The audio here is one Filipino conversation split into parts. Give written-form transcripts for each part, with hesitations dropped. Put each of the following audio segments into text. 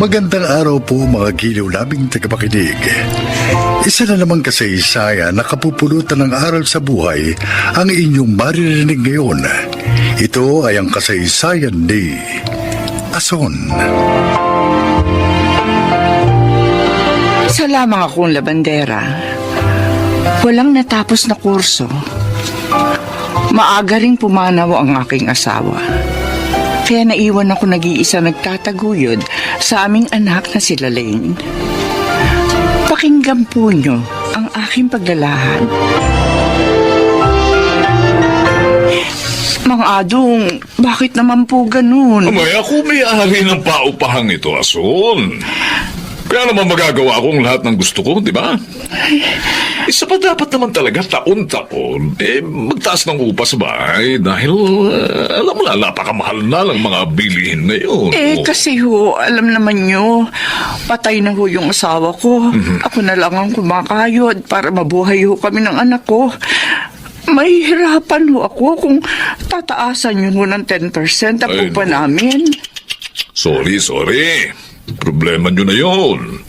Magandang araw po mga giliw naming tagapakinig. Isa na namang kasaysayan na kapupulutan ng aral sa buhay ang inyong maririnig ngayon. Ito ay ang kasaysayan ni Ason. Isa lamang akong labandera. Walang natapos na kurso. Maaga ring pumanaw ang aking asawa. Kaya naiwan ako nag-iisa nagtataguyod sa aming anak na si Lalaine. Pakinggan po nyo ang aking paglalahad. Mang Adong, bakit naman po ganun? Amay, ako may-ari ng paupahang ito, Ason. Kaya naman magagawa akong lahat ng gusto ko, di ba? Isa pa dapat naman talaga taon-taon, magtaas ng upa sa bahay dahil, alam mo na, napakamahal na lang mga bilihin na yun. Kasi alam naman nyo, patay na ho yung asawa ko. Ako na lang ang kumakayod para mabuhay ho kami ng anak ko. Mahihirapan ho ako kung tataasan nyo ho ng 10% ang upa namin. Sorry. Problema nyo na yun.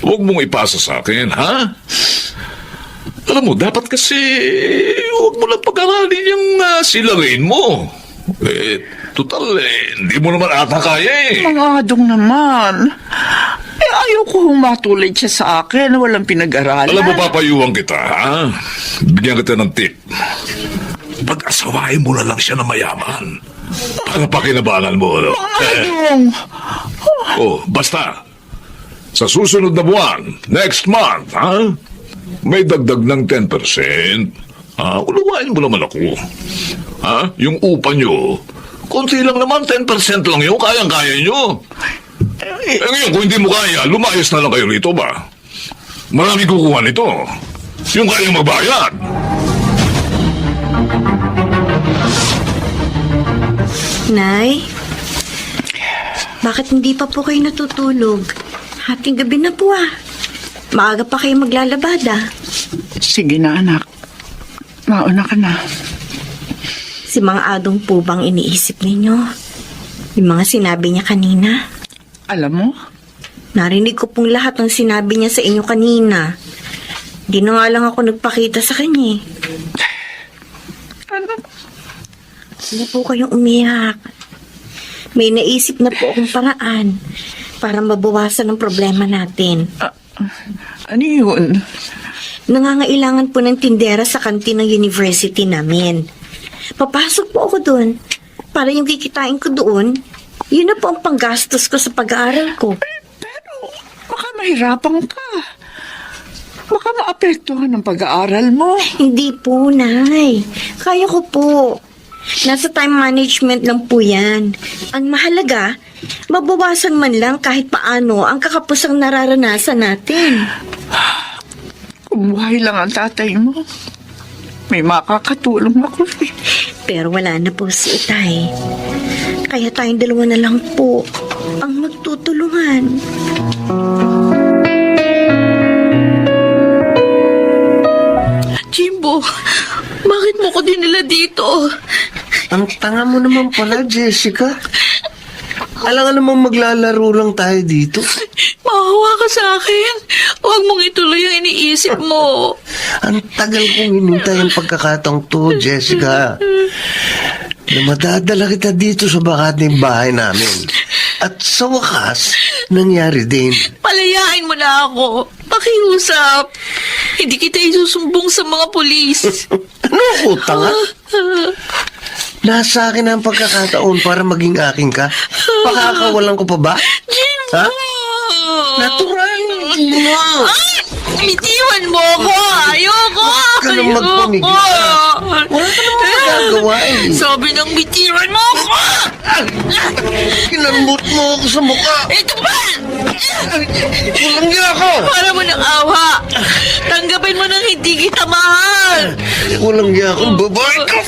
Huwag mong ipasa sa akin, ha? Alam mo, dapat kasi huwag mo lang pag-aralin yung silarin mo. Total, hindi mo naman ata kaya Mga Adong naman. Ayaw ko humatulad siya sa akin na walang pinag-aralan. Alam mo, papayuhan kita, ha? Bigyan kita ng tip. Pag-asawain mo na lang siya na mayaman. Para pakinabangan mo, ano? Adong! Basta. Sa susunod na buwan, next month, ha? May dagdag ng 10%. Ulawain mo naman ako. Ha? Yung upa nyo, konti lang naman, 10% lang yun, kayang-kaya nyo. Ngayon, kung hindi mo kaya, lumayas na lang kayo rito ba? Marami kukuha nito. Yung kayang magbayad. Nay, bakit hindi pa po kayo natutulog? Hating gabi na po Maaga pa kayo maglalabada. Sige na, anak. Mauna ka na. Si Mang Adong po bang iniisip ninyo? Yung mga sinabi niya kanina? Alam mo, Narinig ko pong lahat ng sinabi niya sa inyo kanina. Di na nga lang ako nagpakita sa kanya. ano? Hindi po kayong umiyak. May naisip na po akong paraan para mabawasan ang problema natin. Ano yun? Nangangailangan po ng tindera sa kantin ng university namin. Papasok po ako doon para yung kikitain ko doon, yun na po ang panggastos ko sa pag-aaral ko. Pero baka mahirapan ka. Baka maapektuhan ang pag-aaral mo. Hindi po, Nay. Kaya ko po. Nasa time management lang po yan. Ang mahalaga, mabawasan man lang kahit paano ang kakapusang nararanasan natin. Kung buhay lang ang tatay mo, may makakatulong ako. Pero wala na po si Itay. Kaya tayong dalawa na lang po ang magtutulungan. Jimbo, bakit mo ko dinala dito? Ang tanga mo naman pala, Jessica. Alam namang maglalaro lang tayo dito. Maawa ka sa akin. Huwag mong ituloy ang iniisip mo. Ang tagal kong hinintay ang pagkakataong to, Jessica. Na madadala kita dito sa bakating bahay namin. At sa wakas, nangyari din. Palayain mo na ako. Pakiusap. Hindi kita isusumbong sa mga pulis. Ano ko, tanga? Nasa akin ang pagkakataon para maging akin ka. Pakakawalan ko pa ba? Jimbo! Ha? Natural, hindi mo. Bitiwan mo ako! Ayoko! Huwag ka nang magpumigil. Wala ka naman magagawa Sabi ng bitiwan mo ako! Kinambot mo ako sa mukha. Ito ba? Walang niya ako. Para mo ng awa. Tanggapin mo nang hindi kita mahal. Walang niya akong babae ka.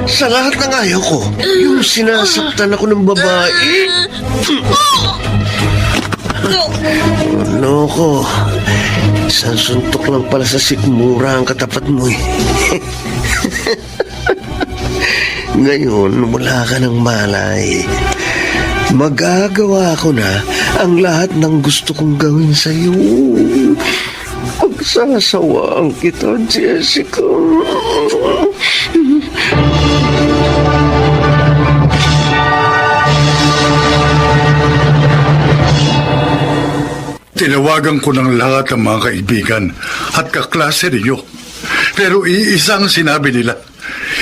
Sa lahat ng ayaw ko, yung sinasaktan ako ng babae. Ano ko? Isang suntok lang pala sa sikmura ang katapat mo eh. Ngayon, wala ka ng malay. magagawa ko na ang lahat ng gusto kong gawin sa'yo. Pagsasawaan kita, Jessica. Tinawagan ko ng lahat ng mga kaibigan at kaklase ninyo. Pero iisang sinabi nila,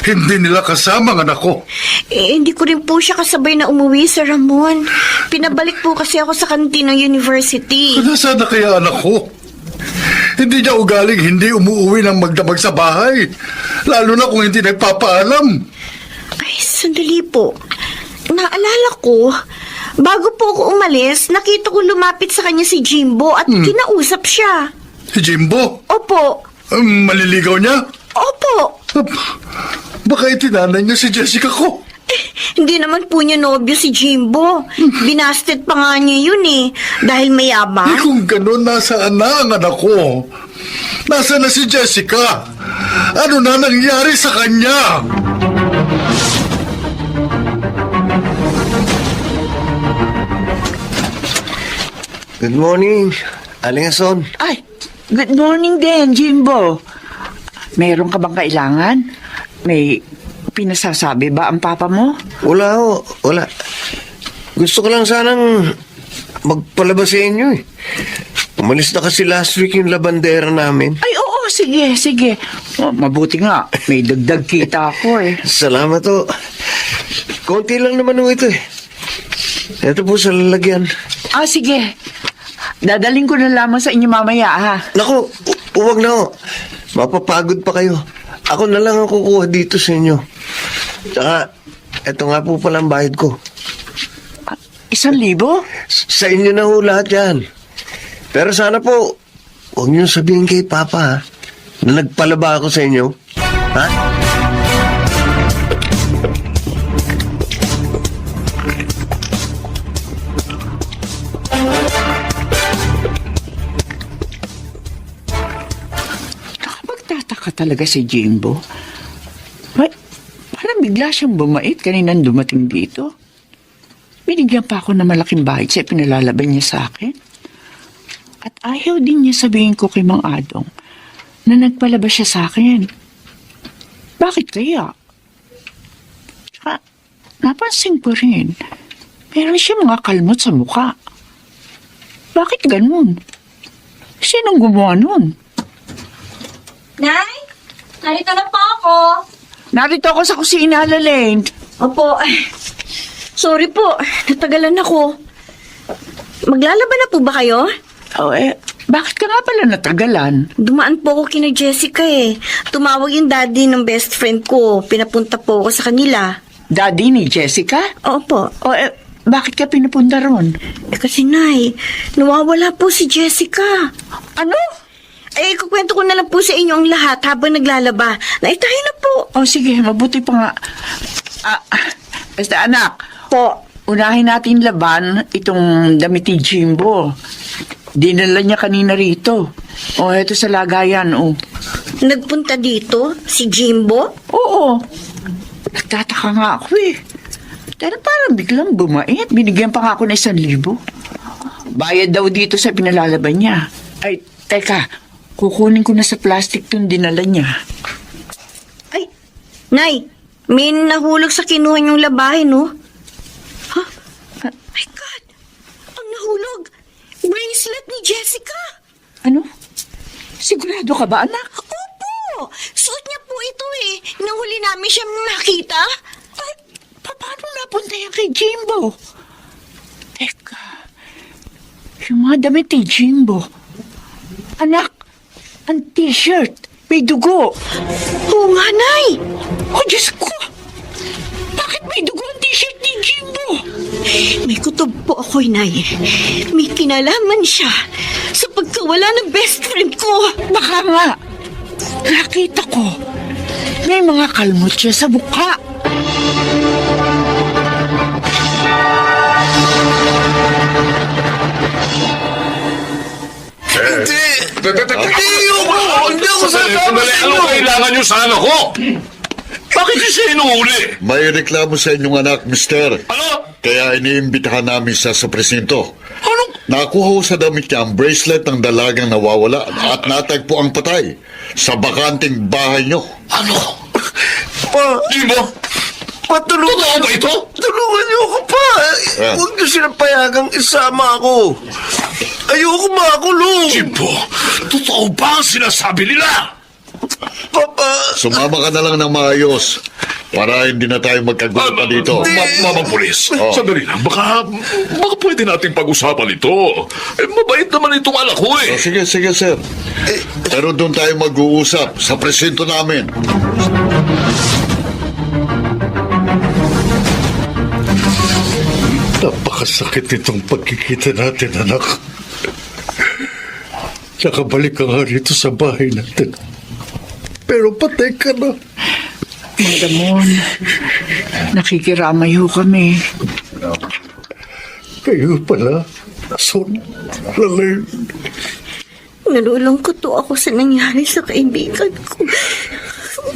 hindi nila kasama ang anak ko. Hindi ko rin po siya kasabay na umuwi, Sir Ramon. Pinabalik po kasi ako sa kantin ng university. Nasaan na kaya anak ko? Hindi niya ugaling hindi umuwi ng magdamag sa bahay. Lalo na kung hindi nagpapaalam. Ay, sandali po. Naalala ko, bago po ako umalis, nakita ko lumapit sa kanya si Jimbo at kinausap siya. Si Jimbo? Opo. Maliligaw niya? Opo. Baka itinanay niya si Jessica ko. Hindi naman po niya nobyo si Jimbo. Binasted pa nga niya yun eh. Dahil mayabang. Kung ganun, nasaan na ang anak ko? Nasaan na si Jessica? Ano na nangyari sa kanya? Good morning, Aling Ason. Ay, good morning din, Jimbo. Meron ka bang kailangan? May pinasasabi ba ang papa mo? Wala ho, wala. Gusto ko lang sanang magpalabas sa inyo eh. Umalis na kasi last week yung labandera namin. Ay, oo, sige, sige. Oh, mabuti nga, may dagdag kita ako eh. Salamat ho. Konti lang naman ho ito eh. Ito po sa lalagyan. Ah, sige. Dadaling ko na lamang sa inyo mamaya, ha? Naku, huwag na ho. Mapapagod pa kayo. Ako na lang ang kukuha dito sa inyo. Tsaka, eto nga po pala ang bayad ko. 1,000? Sa inyo na ho lahat yan. Pero sana po, huwag niyo sabihin kay Papa ha, na nagpalaba ako sa inyo. Ha? Magtataka talaga si Jimbo. Parang bigla siyang bumait kaninang dumating dito. Binigyan pa ako ng malaking bahid sa pinalalaban niya sa akin. At ayaw din niya sabihin ko kay Mang Adong na nagpalaba siya sa akin. Bakit kaya? Tsaka, napansin ko rin, meron siya mga kalmot sa mukha. Bakit ganun? Sinong gumawa nun? Nay, narito na po ako. Narito ako sa kusina, Lalaine. Opo. Sorry po, natagalan ako. Maglalaban na po ba kayo? Oh, bakit ka nga pala natagalan? Dumaan po ako kina Jessica eh. Tumawag yung daddy ng best friend ko. Pinapunta po ako sa kanila. Daddy ni Jessica? Opo. O, bakit ka pinupunta ron? Kasi Nay, nawawala po si Jessica. Ano? Kukwento ko na lang po sa inyo ang lahat habang naglalaba. Naitahin na po. O, sige, mabuti pa nga. Basta anak, Po. unahin natin laban itong damit ni Jimbo. Dinala niya kanina rito. O, eto sa lagayan, o. Nagpunta dito si Jimbo? Oo. Nagtataka nga ako eh. Pero parang biglang bumait. Binigyan pa nga ako ng 1,000. Bayad daw dito sa pinalalaban niya. Ay, teka. Kukunin ko na sa plastic tong dinala niya. Ay, Nay, may nahulog sa kinuha niyong labahin, no? Ha? My God! Ang nahulog! Bracelet ni Jessica! Ano? Sigurado ka ba, anak? Opo! Suot niya po ito eh. Nahuli namin siya nakita. Ay, paano napunta yan kay Jimbo? Teka, yung mga damit ni Jimbo. Anak, ang t-shirt, may dugo. Oo nga, Nay! Oh, Diyos ko! Bakit may dugo ang t-shirt ni Jimbo? May kutob po ako, Nay. May kinalaman siya sa pagkawala ng best friend ko. Baka nga. Nakita ko. May mga kalmot siya sa mukha. Hindi ako sasama sa inyo! Ano kailangan nyo sa anak ko? Bakit siya inuuli? May reklamo sa inyong anak, mister. Ano? Kaya iniimbitahan namin siya sa presinto. Anong? Nakuha ko sa damit niya ang bracelet ng dalagang nawawala at natagpo ang patay sa bakanting bahay niyo. Ano? Pa, Jimbo? patulungan. Totoo ba ito? Tulungan niyo ako pa. Ah. Huwag niyo silang payagang isama ako. Ayoko makulong. Jimbo, totoo ba ang sinasabi nila? Papa, Sumama ka na lang ng maayos para hindi na tayo magkagulo pa dito. Mamang Pulis, Oh. sandali lang. Baka pwede nating pag-usapan ito. Mabait naman itong anak ko Oh, eh. sige, sir. Pero doon tayo mag-uusap sa presinto namin. Napakasakit nitong pagkikita natin, anak. Nakabalik ka nga rito sa bahay natin. Pero patay ka na. Mang Ramon, nakikiramay ho kami. Kayo pala, Son, Lalern. Nalulungkot to ako sa nangyari sa kaibigan ko.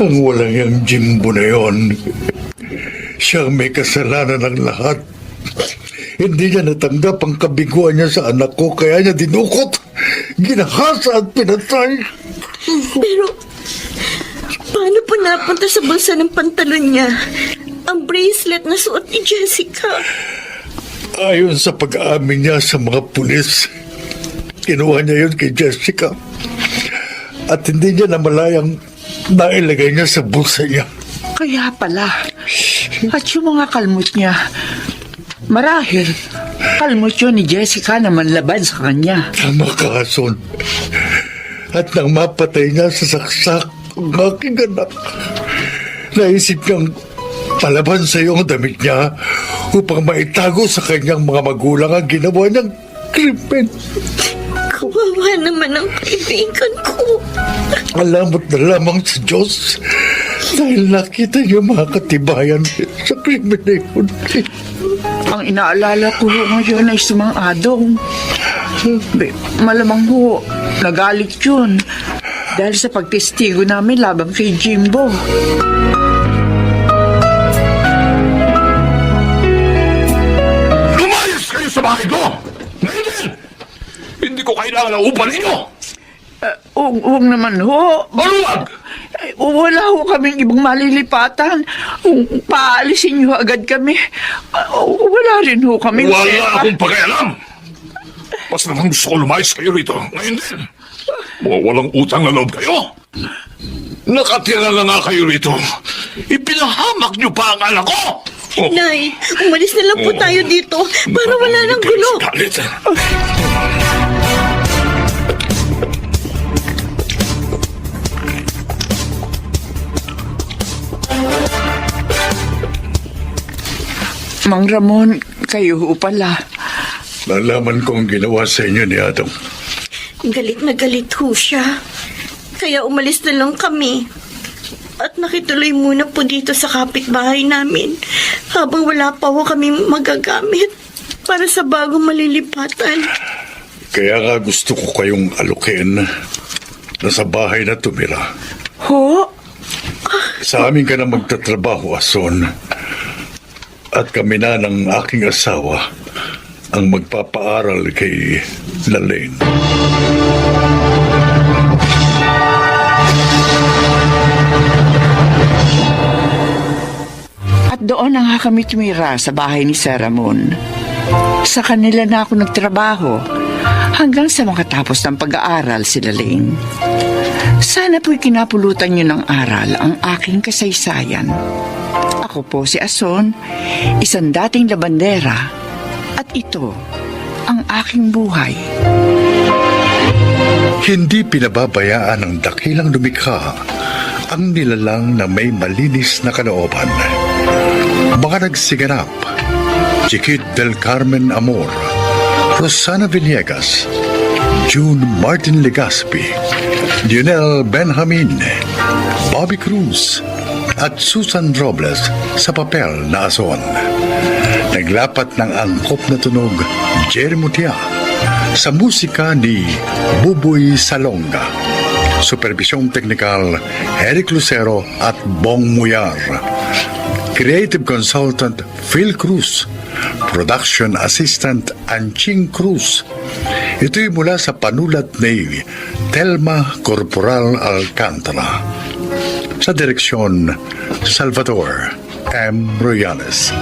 Ang walang yung Jimbo na yon. Siya ang may kasalanan ng lahat. Hindi niya natanggap ang kabiguan niya sa anak ko, kaya niya dinukot, ginahasa at pinatay. Pero, paano po napunta sa bulsa ng pantalon niya ang bracelet na suot ni Jessica? Ayon sa pag-aamin niya sa mga pulis, kinuha niya yun kay Jessica. At hindi niya namalayang nailagay niya sa bulsa niya. Kaya pala. At yung mga kalmot niya, marahil, kalmot yun ni Jessica na manlaban sa kanya. Tama ka, Son. At nang mapatay niya sa saksak ang aking anak, naisip niyang palaban sa iyo ang damit niya upang maitago sa kanyang mga magulang ang ginawa niyang krimen. Kawawa naman ang kaibigan ko. Alamot na lamang sa Diyos dahil nakita niyo mga katibayan sa krimen na yun. Ang inaalala ko ho ngayon ay si Mang Adong. Malamang ho, nagalit yun. Dahil sa pagtestigo namin labang kay Jimbo. Lumayas kayo sa bahay ko! Ngayon din! Hindi ko kailangan ng upa ninyo! Huwag naman ho. Maluwag! Wala ho kaming ibang malilipatan. Paalisin niyo agad kami. Wala rin ho kaming Wala akong pakialam! Basta naman gusto ko lumayas kayo rito. Ngayon din! Mga walang utang na loob kayo! Nakatira na nga kayo rito. Ipinahamak niyo pa ang anak ko! Oh. Nay, umalis na lang po tayo dito para wala nang gulo. Galit. Mang Ramon, kayo ho pala. Nalaman ko ang ginawa sa inyo ni Adong. Galit na galit ho siya. Kaya umalis na lang kami. At nakituloy muna po dito sa kapitbahay namin habang wala pa ho kami magagamit para sa bagong malilipatan. Kaya nga gusto ko kayong alukin na sa bahay na tumira. Ho? Sa amin ka na magtatrabaho, Ason. At kami na ng aking asawa ang magpapaaral kay Lalaine. At doon na nga kami tumira sa bahay ni Sir Ramon. Sa kanila na ako nagtrabaho hanggang sa makatapos ng pag-aaral si Lalaine. Sana po'y kinapulutan niyo ng aral ang aking kasaysayan. Ako po si Ason, isang dating labandera, at ito ang aking buhay. Hindi pinababayaan ng dakilang lumikha ang nilalang na may malinis na kalooban. Mga nagsiganap, Chiquit del Carmen Amor, Rosana Villegas, June Martin Legaspi, Lionel Benjamin, Bobby Cruz, at Susan Robles sa papel na Ason. Naglapat ng angkop na tunog, Jerry Mutia, sa musika ni Buboy Salonga. Supervisyong teknikal, Eric Lucero at Bong Muyar. Creative Consultant Phil Cruz. Production Assistant Anching Cruz. Ito'y mula sa panulat ni Telma Corporal Alcantara. Sa direksyon, Salvador M. Royanes.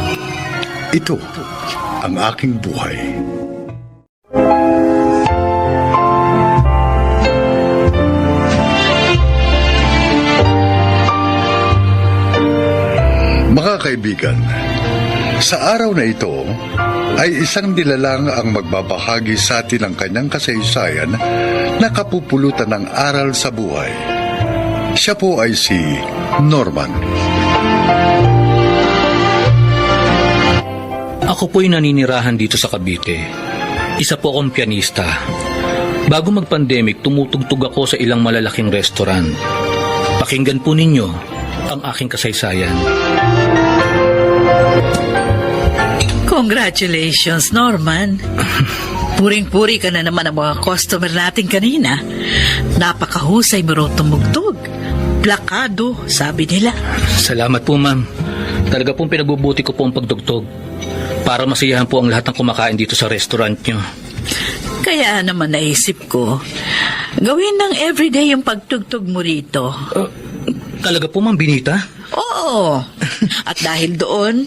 Ito ang aking buhay. Mga kaibigan, sa araw na ito ay isang nilalang ang magbabahagi sa atin ng kanyang kasaysayan na kapupulutan ng aral sa buhay. Siya po ay si Norman. Ako po'y naninirahan dito sa Cavite. Isa po akong pianista. Bago mag-pandemic, tumutugtog ako sa ilang malalaking restaurant. Pakinggan po ninyo ang aking kasaysayan. Congratulations, Norman. Puring-puri ka na naman ang mga customer natin kanina. Napakahusay mo raw tumugtog. Plakado, sabi nila. Salamat po, ma'am. Talaga pong pinagbubuti ko po ang pagdugtog para masiyahan po ang lahat ng kumakain dito sa restaurant nyo. Kaya naman naisip ko, gawin ng everyday yung pagtugtog mo rito. Talaga po, ma'am Binita? Oo. At dahil doon,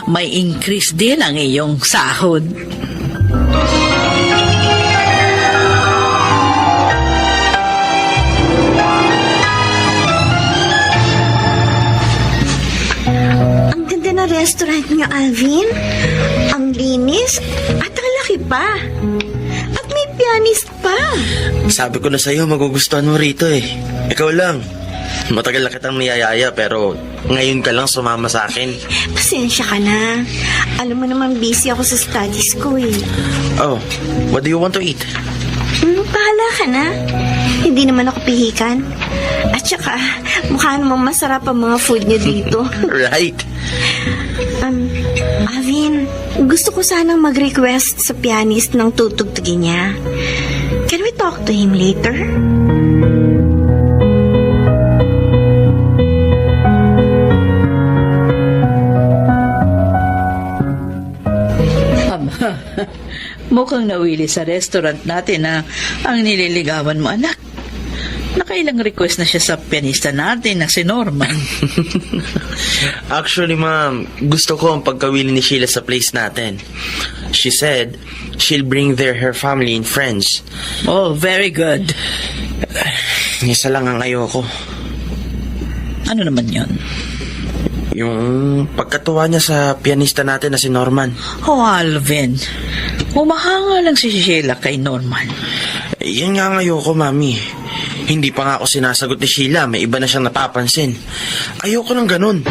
may increase din ang iyong sahod. Ang ganda na restaurant niyo, Alvin. Ang linis at ang laki pa. At may pianist pa. Sabi ko na sa'yo, magugustuhan mo rito eh. Ikaw lang. Matagal na kitang niyayaya pero ngayon ka lang sumama sa akin. Pasensya ka na. Alam mo naman busy ako sa studies ko eh. Oh, what do you want to eat? Bahala ka na. Hindi naman ako pihikan. At saka, mukha namang masarap ang mga food niyo dito. Right. Alvin, gusto ko sanang mag-request sa pianist ng tutugtugin niya. Can we talk to him later? Mukhang nawili sa restaurant natin na ang nililigawan mo, anak. Nakailang request na siya sa pianista natin na si Norman. Actually, ma'am, gusto ko ang pagkawili ni Sheila sa place natin. She said she'll bring there her family and friends. Oh, very good. Isa lang ang ayoko. Ano naman yon? Yung pagkatuwa niya sa pianista natin na si Norman. Oh, Alvin. Humahanga lang si Sheila kay Norman. Yan nga ang ayoko, mami. Hindi pa nga ako sinasagot ni Sheila. May iba na siyang napapansin. Ayoko ng ganun.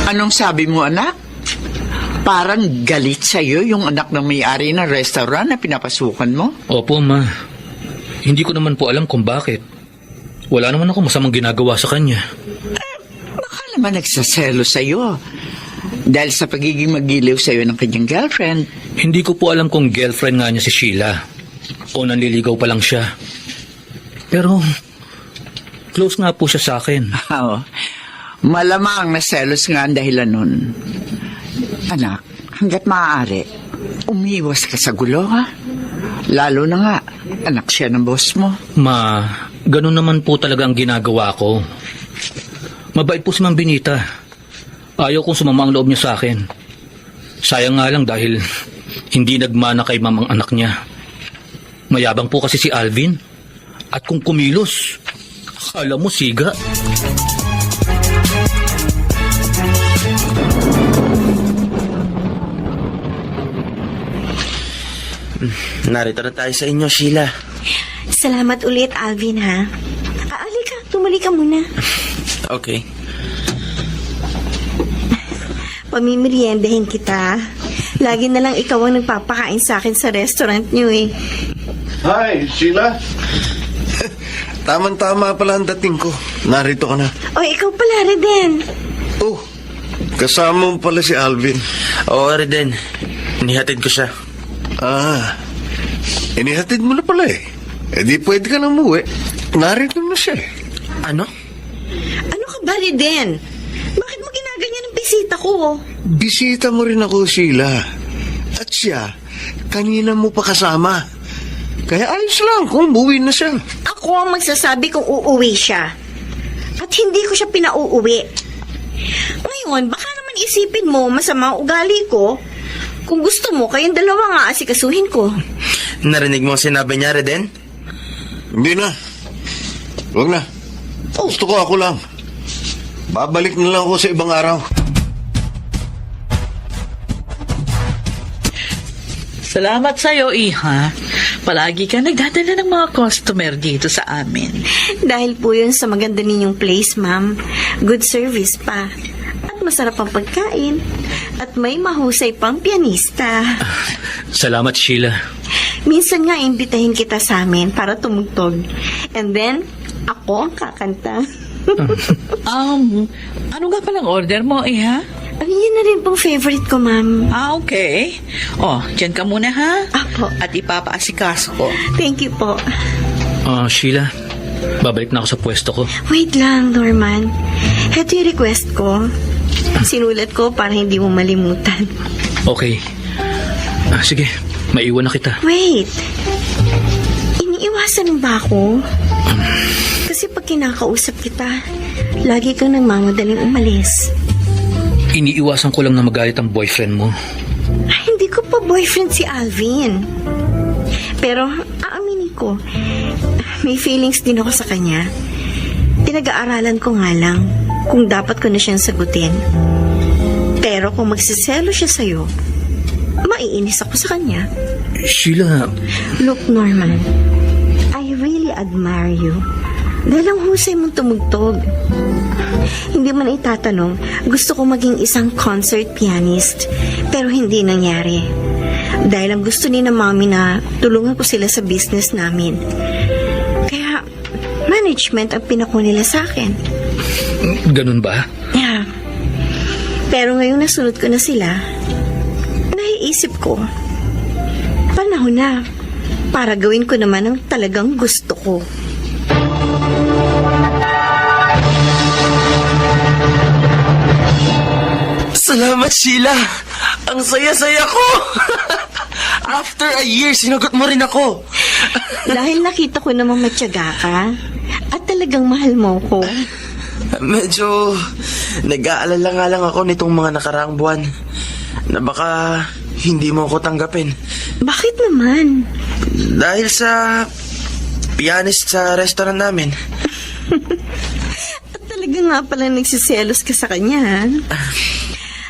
Anong sabi mo, anak? Parang galit sa'yo yung anak ng may-ari ng restaurant na pinapasukan mo? Opo, ma. Hindi ko naman po alam kung bakit. Wala naman ako masamang ginagawa sa kanya. Baka naman nagsaselo sa'yo. Dahil sa pagiging magiliw sa'yo ng kanyang girlfriend. Hindi ko po alam kung girlfriend nga niya si Sheila o nanliligaw pa lang siya. Pero close nga po siya sa akin. Oh, malamang na selos nga ang dahilan nun. Anak, hanggat maaari, umiwas ka sa gulo, ha? Lalo na nga, anak siya ng boss mo. Ma, ganun naman po talaga ang ginagawa ko. Mabait po si Ma'am Binita. Ayaw kong sumama ang loob niya sa akin. Sayang nga lang dahil hindi nagmana kay Ma'am ang anak niya. Mayabang po kasi si Alvin. At kung kumilos, akala mo siga. Narito na tayo sa inyo, Sheila. Salamat ulit, Alvin, ha? Alika, tumuli ka muna. Okay. Pamimeriendahin kita. Lagi na lang ikaw ang nagpapakain sa akin sa restaurant niyo, eh. Hi, Sheila. Tama-tama pala ang dating ko. Narito ka na. O, ikaw pala, Reden. Oh, kasama mo pala si Alvin. Oo, Reden. Nihatid ko siya. Ah, Inihatid mo na pala eh. Eh di pwede ka na umuwi. Narito na siya eh. Ano? Ano ka ba, Reden? Bakit mo ginaganyan ang bisita ko? Bisita mo rin ako, Sheila. At siya, kanina mo pa kasama. Kaya ayos lang kung umuwi na siya. Ako ang magsasabi kung uuwi siya. At hindi ko siya pinauuwi. Ngayon, baka naman isipin mo masama ang ugali ko. Kung gusto mo, kayong dalawa nga asikasuhin ko. Narinig mo ang sinabi niya, Reden? Hindi na. Huwag na. Gusto ko ako lang. Babalik na lang ako sa ibang araw. Salamat sa'yo, Iha. Palagi ka nagdadala ng mga customer dito sa amin. Dahil po yun sa maganda ninyong place, ma'am. Good service pa. At masarap ang pagkain. At may mahusay pang pianista. Salamat, Sheila. Minsan nga imbitahin kita sa amin para tumugtog. And then, ako ang kakanta. Ano nga palang order mo, Iha? Yun na rin pong favorite ko, ma'am. Okay. Oh, dyan ka muna, ha? Apo. At ipapaasikaso ko. Thank you po. Sheila, babalik na ako sa pwesto ko. Wait lang, Norman. Ito yung request ko. Sinulat ko para hindi mo malimutan. Okay. Sige, maiwan na kita. Wait. Iniiwasan mo ba ako? Kasi pag kinakausap kita, lagi kang nagmamadaling umalis. Iniiwasan ko lang na magalit ang boyfriend mo. Ay, hindi ko pa boyfriend si Alvin. Pero, aaminin ko, may feelings din ako sa kanya. Pinag-aaralan ko nga lang kung dapat ko na siyang sagutin. Pero kung magsiselo siya sa'yo, maiinis ako sa kanya. Sheila, Look, Norman, I really admire you. Dahil ang husay mong tumugtog. Hindi man itatanong, gusto ko maging isang concert pianist. Pero hindi nangyari. Dahil ang gusto ni na mami na tulungan ko sila sa business namin. Kaya, management ang pinako nila sa akin. ganun ba? Yeah. Pero ngayong nasunod ko na sila, naiisip ko, panahon na para gawin ko naman ang talagang gusto ko. Salamat, Sheila! Ang saya-saya ko! After a year, sinagot mo rin ako. Dahil nakita ko namang matyaga ka at talagang mahal mo ko. Medyo nag-aalala nga lang ako nitong mga nakaraang buwan na baka hindi mo ako tanggapin. Bakit naman? Dahil sa pianist sa restaurant namin. At talaga nga pala nagsiselos ka sa kanya, ha?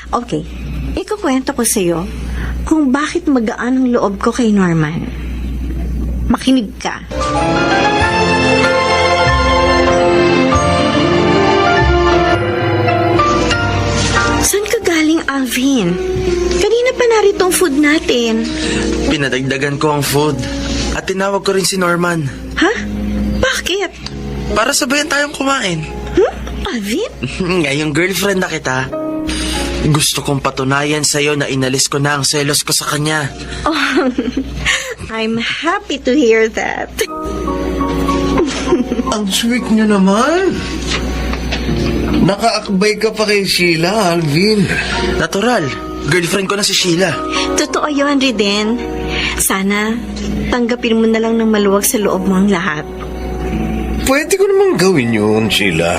Okay, ikukwento ko sa'yo kung bakit magaan ang loob ko kay Norman. Makinig ka. Saan ka galing, Alvin? Kanina pa narito ang food natin. Pinadagdagan ko ang food at tinawag ko rin si Norman. Ha? Bakit? Para sabayan tayong kumain. Alvin? Ngayong girlfriend na kita, gusto kong patunayan sa'yo na inalis ko na ang selos ko sa kanya. Oh, I'm happy to hear that. Ang sweet niyo naman. Nakaakbay ka pa kay Sheila, Alvin. Natural, girlfriend ko na si Sheila. Totoo yun, Reden. Sana, tanggapin mo na lang ng maluwag sa loob mo ang lahat. Pwede ko namang gawin yun, Sheila.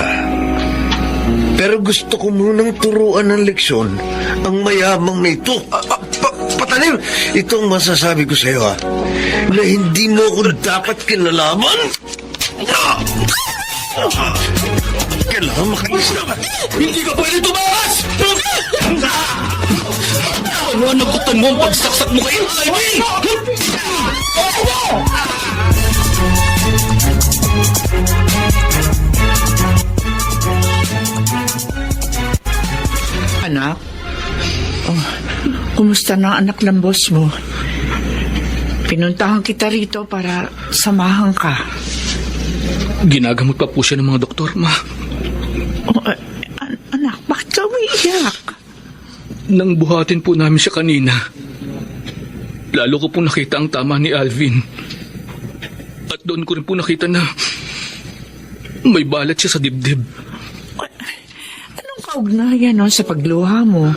Pero gusto ko munang turuan ng leksyon ang mayamang na ito. Patalim! Ito ang masasabi ko sa'yo, ha? Na hindi mo ako dapat kinalaman. Kailangan makainis na. Hindi ka pwede tumakas! Ano ang nagutan mo ang pagsaksak mo kayo, Ivy? Anak? Oh, kumusta na ang anak ng boss mo? Pinuntahan kita rito para samahan ka. Ginagamot pa po siya ng mga doktor, ma. Oh, anak, bakit ka umiiyak? Nang buhatin po namin siya kanina. lalo ko po nakita ang tama ni Alvin. At doon ko rin po nakita na may balat siya sa dibdib. Anong kaugnayan nun sa pagluha mo?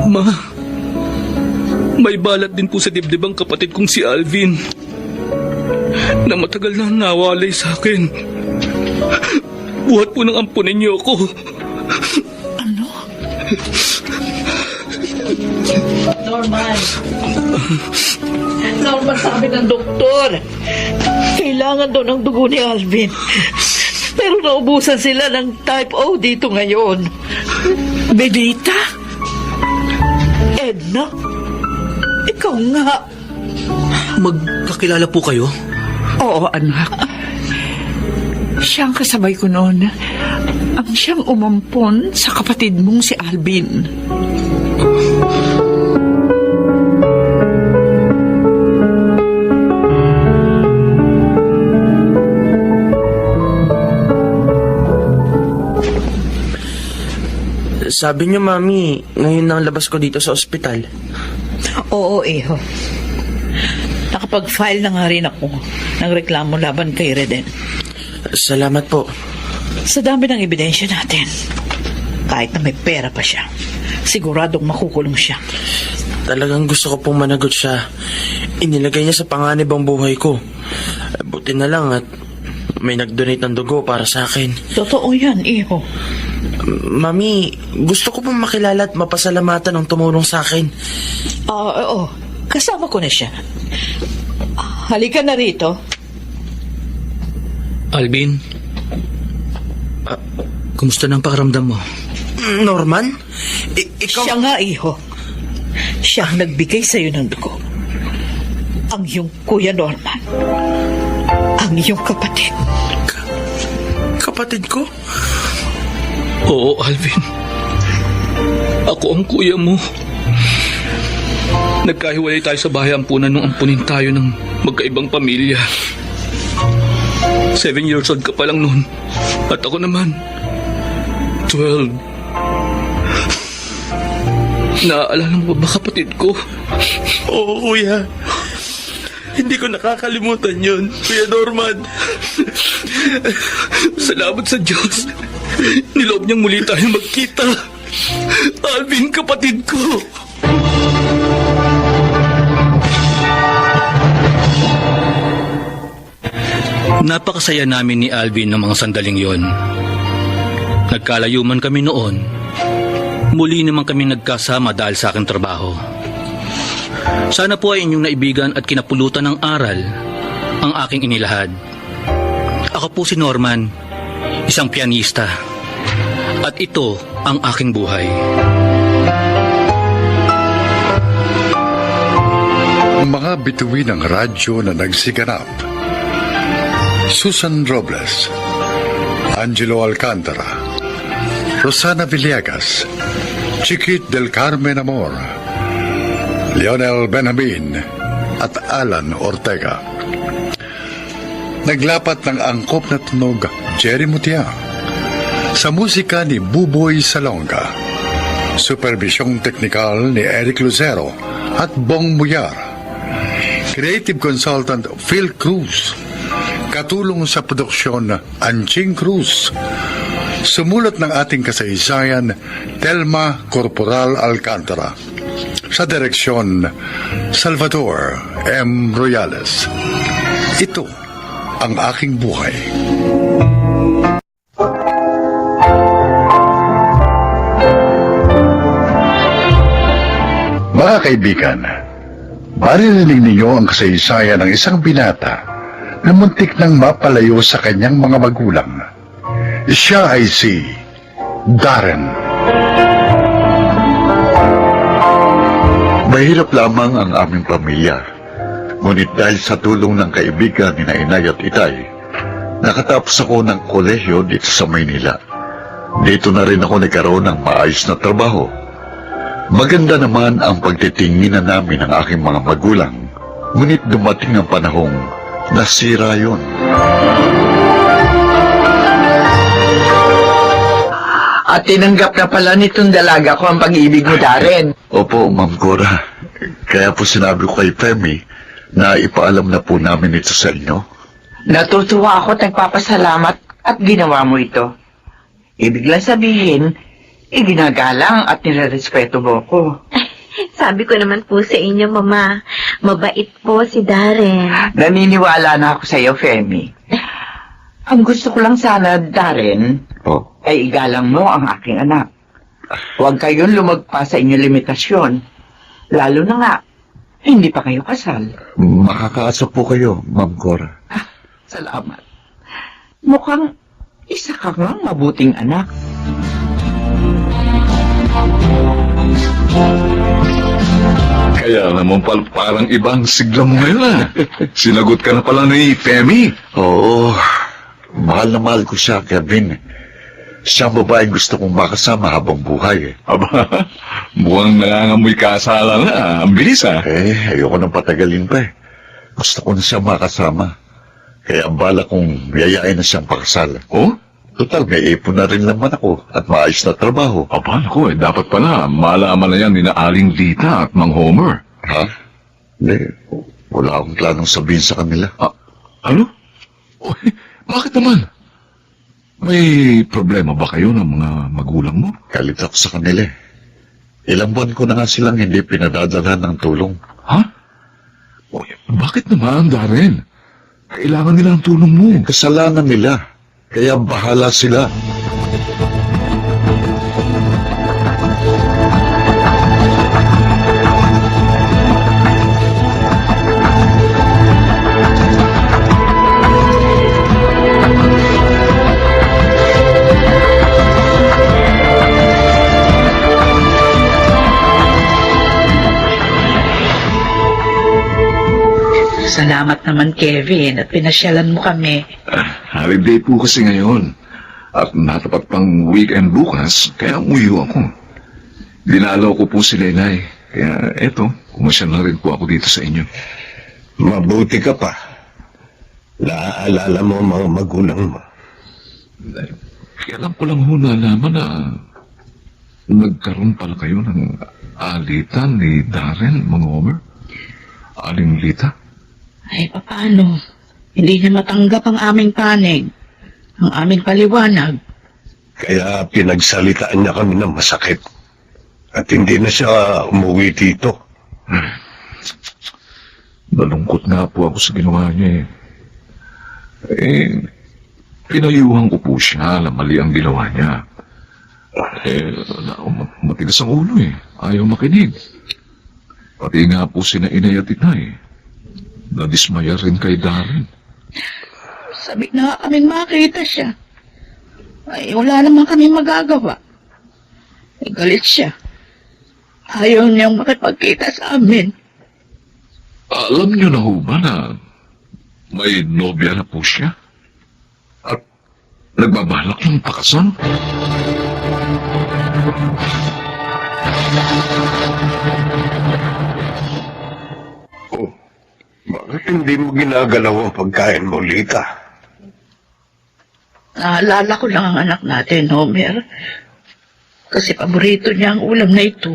Ma, may balat din po sa dibdib ang kapatid kong si Alvin na matagal na nawalay sa akin. Buhat po ng ampunin niyo ako. Ano? Norman, sabi ng doktor, kailangan daw ng dugo ni Alvin. Pero naubusan sila ng type O dito ngayon. Benita? Edna, ikaw nga. Magkakilala po kayo? Oo, anak. Siyang kasabay ko noon. Ang siyang umampon sa kapatid mong si Alvin. Sabi niyo, Mami, ngayon nang labas ko dito sa ospital. Oo, Iho. Nakapag-file na nga rin ako ng reklamo laban kay Reden. Salamat po. Sa dami ng ebidensya natin, kahit na may pera pa siya, siguradong makukulong siya. Talagang gusto ko pong managot siya. Inilagay niya sa panganib ang buhay ko. Buti na lang at may nag-donate ng dugo para sa akin. Totoo yan, Iho. Mami, gusto ko pong makilala at mapasalamatan ng tumulong sa akin. Oo, kasama ko na siya. Halika na rito. Alvin, kumusta na ang pakiramdam mo? Norman? Ikaw? Siya nga, Iho. Siya ang nagbigay sa'yo ng dugo. Ang iyong Kuya Norman. Ang iyong kapatid. Kapatid ko? Oo, Alvin. Ako ang kuya mo. Nagkahiwalay tayo sa bahay ampunan nung ampunin tayo ng magkaibang pamilya. 7 years old ka pa lang noon. At ako naman, 12. Naaalala mo ba kapatid ko? Oo, Kuya. Hindi ko nakakalimutan yun, Kuya Norman. Salamat sa Diyos. Niloob niyang muli tayo magkita. Alvin, kapatid ko. Napakasaya namin ni Alvin ng mga sandaling yon. Nagkalayo man kami noon, muli naman kami nagkasama dahil sa aking trabaho. Sana po ay inyong naibigan at kinapulutan ng aral ang aking inilahad. Ako po si Norman, isang pianista. At ito ang aking buhay. Mga bituin ng radyo na nagsiganap. Susan Robles, Angelo Alcantara, Rosana Villegas, Chiquit del Carmen Amor, Lionel Benjamin at Alan Ortega. Naglapat ng angkop na tunog Jerry Mutia. Sa musika ni Buboy Salonga. Supervisyong teknikal ni Eric Lucero at Bong Muyar. Creative consultant Phil Cruz. Katulong sa produksyon Anching Cruz. Sumulat ng ating kasaysayan Telma Corporal Alcantara. Sa direksyon Salvador M. Royales. Ito ang aking buhay. Mga kaibigan, maririnig ninyo ang kasaysayan ng isang binata na muntik nang mapalayo sa kanyang mga magulang. Siya ay si Darren. Mahirap lamang ang aming pamilya. Ngunit dahil sa tulong ng kaibigan ni Inay at Itay, nakatapos ako ng kolehiyo dito sa Maynila. Dito na rin ako nagkaroon ng maayos na trabaho. Maganda naman ang pagtitinginan namin ng aking mga magulang. Ngunit dumating ang panahong nasira yun. At tinanggap na pala nitong dalaga ko ang pag-ibig mo, Darren. Opo, Ma'am Cora. Kaya po sinabi ko kay Femi na ipaalam na po namin ito sa inyo. Natutuwa ako at nagpapasalamat at ginawa mo ito. Ibig lang sabihin, ginagalang at nirerespeto mo ko. Sabi ko naman po sa inyo, Mama, mabait po si Darren. Naniniwala na ako sa iyo, Femi. Ang gusto ko lang sana, Darren, Oh, ay igalang mo ang aking anak. Huwag kayong lumagpas sa inyong limitasyon. Lalo na nga, hindi pa kayo kasal. makakaasa po kayo, Ma'am Cora. Salamat. Mukhang isa ka nga mabuting anak. Kaya naman parang ibang sigla mo ngayon ah. Sinagot ka na pala ni Femi. Oo, mahal na mahal ko siya, Kevin. Siya ang babaeng gusto kong makasama habang buhay. Aba, mukhang nangangamoy kasala na. Ang bilis ah. Ayoko nang patagalin pa eh. Gusto ko na siya makasama. Kaya ang bala kong yayain na siyang pakasal. Oh? Total, may ipon na rin naman ako at maayos na trabaho. Aba, naku dapat pala malaman na yan ni na Aling Lita at Mang Homer. Ha? Hindi, wala akong planong sabihin sa kanila. Ano? Oh, bakit naman? May problema ba kayo ng mga magulang mo? Galit ako sa kanila eh. Ilang buwan ko na nga silang hindi pinadadalhan ng tulong. Ha? Oh, bakit naman, Darren? Kailangan nila ang tulong mo. Kasalanan nila. Kaya bahala sila. Salamat naman, Kevin, at pinasyalan mo kami. Holiday po kasi ngayon. At natapat pang weekend bukas, kaya umuwi ako. Dinalaw ko po si Lenay. Kaya eto, kumasyal na rin po ako dito sa inyo. Mabuti ka pa. Naaalala mo ang mga magulang mo. Kailan ko lang ho nalaman na nagkaroon pala kayo ng alitan ni Darren, Mang Homer. Aling Lita. Ay, paano? Hindi niya matanggap ang aming panig, ang aming paliwanag. Kaya pinagsalitaan niya kami ng masakit. At hindi na siya umuwi dito. Nalungkot nga po ako sa ginawa niya pinayuhan ko po siya na mali ang ginawa niya. Matigas ang ulo Ayaw makinig. Pati nga po sina inay at inay. Nadismaya rin kay Darren. Sabi na kaming makita siya. Ay, wala naman kami magagawa. Ay, galit siya. Ayaw niyang makipagkita sa amin. Alam niyo na ho ba na may nobya na po siya? At nagbabalak ng pakasal? Oh, bakit hindi mo ginagalaw ang pagkain mo, Lita? Naalala ko lang ang anak natin, Homer. Kasi paborito niya ang ulam na ito.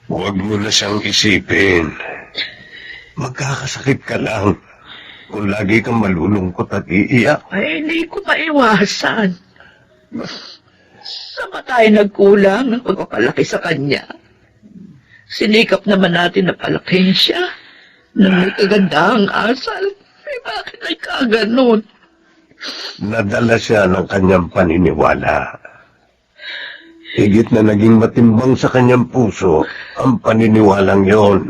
Huwag mo na siyang isipin. Magkakasakit ka lang kung lagi kang malulungkot at iiyak. Ay, hindi ko maiwasan. Saan ba tayo nagkulang ng pagpapalaki sa kanya? Sinikap naman natin na palakihin siya na may kagandahang asal. Eh, bakit ay kaganon? Nadala siya ng kanyang paniniwala. Higit na naging matimbang sa kanyang puso ang paniniwalang yon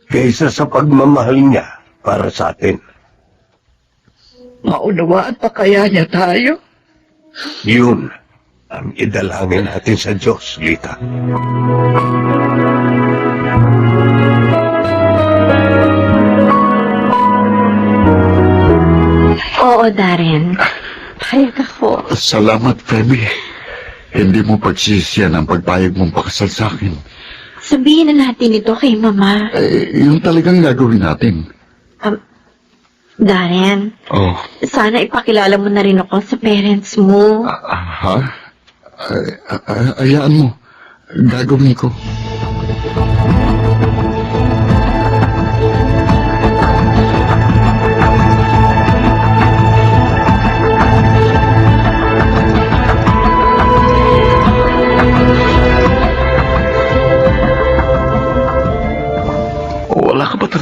kaysa sa pagmamahal niya para sa atin. Maunawaan pa kaya niya tayo? Yun ang idalangin natin sa Diyos, Lita. Oo, Darren. Payag ako. Salamat, Femi. Hindi mo pagsisiyan ang pagpayag mong pakasal sa akin. Sabihin na natin ito kay Mama. Yung talagang gagawin natin. Darren, Oh, sana ipakilala mo na rin ako sa parents mo. ha? Ayaan mo. Gagawin ko.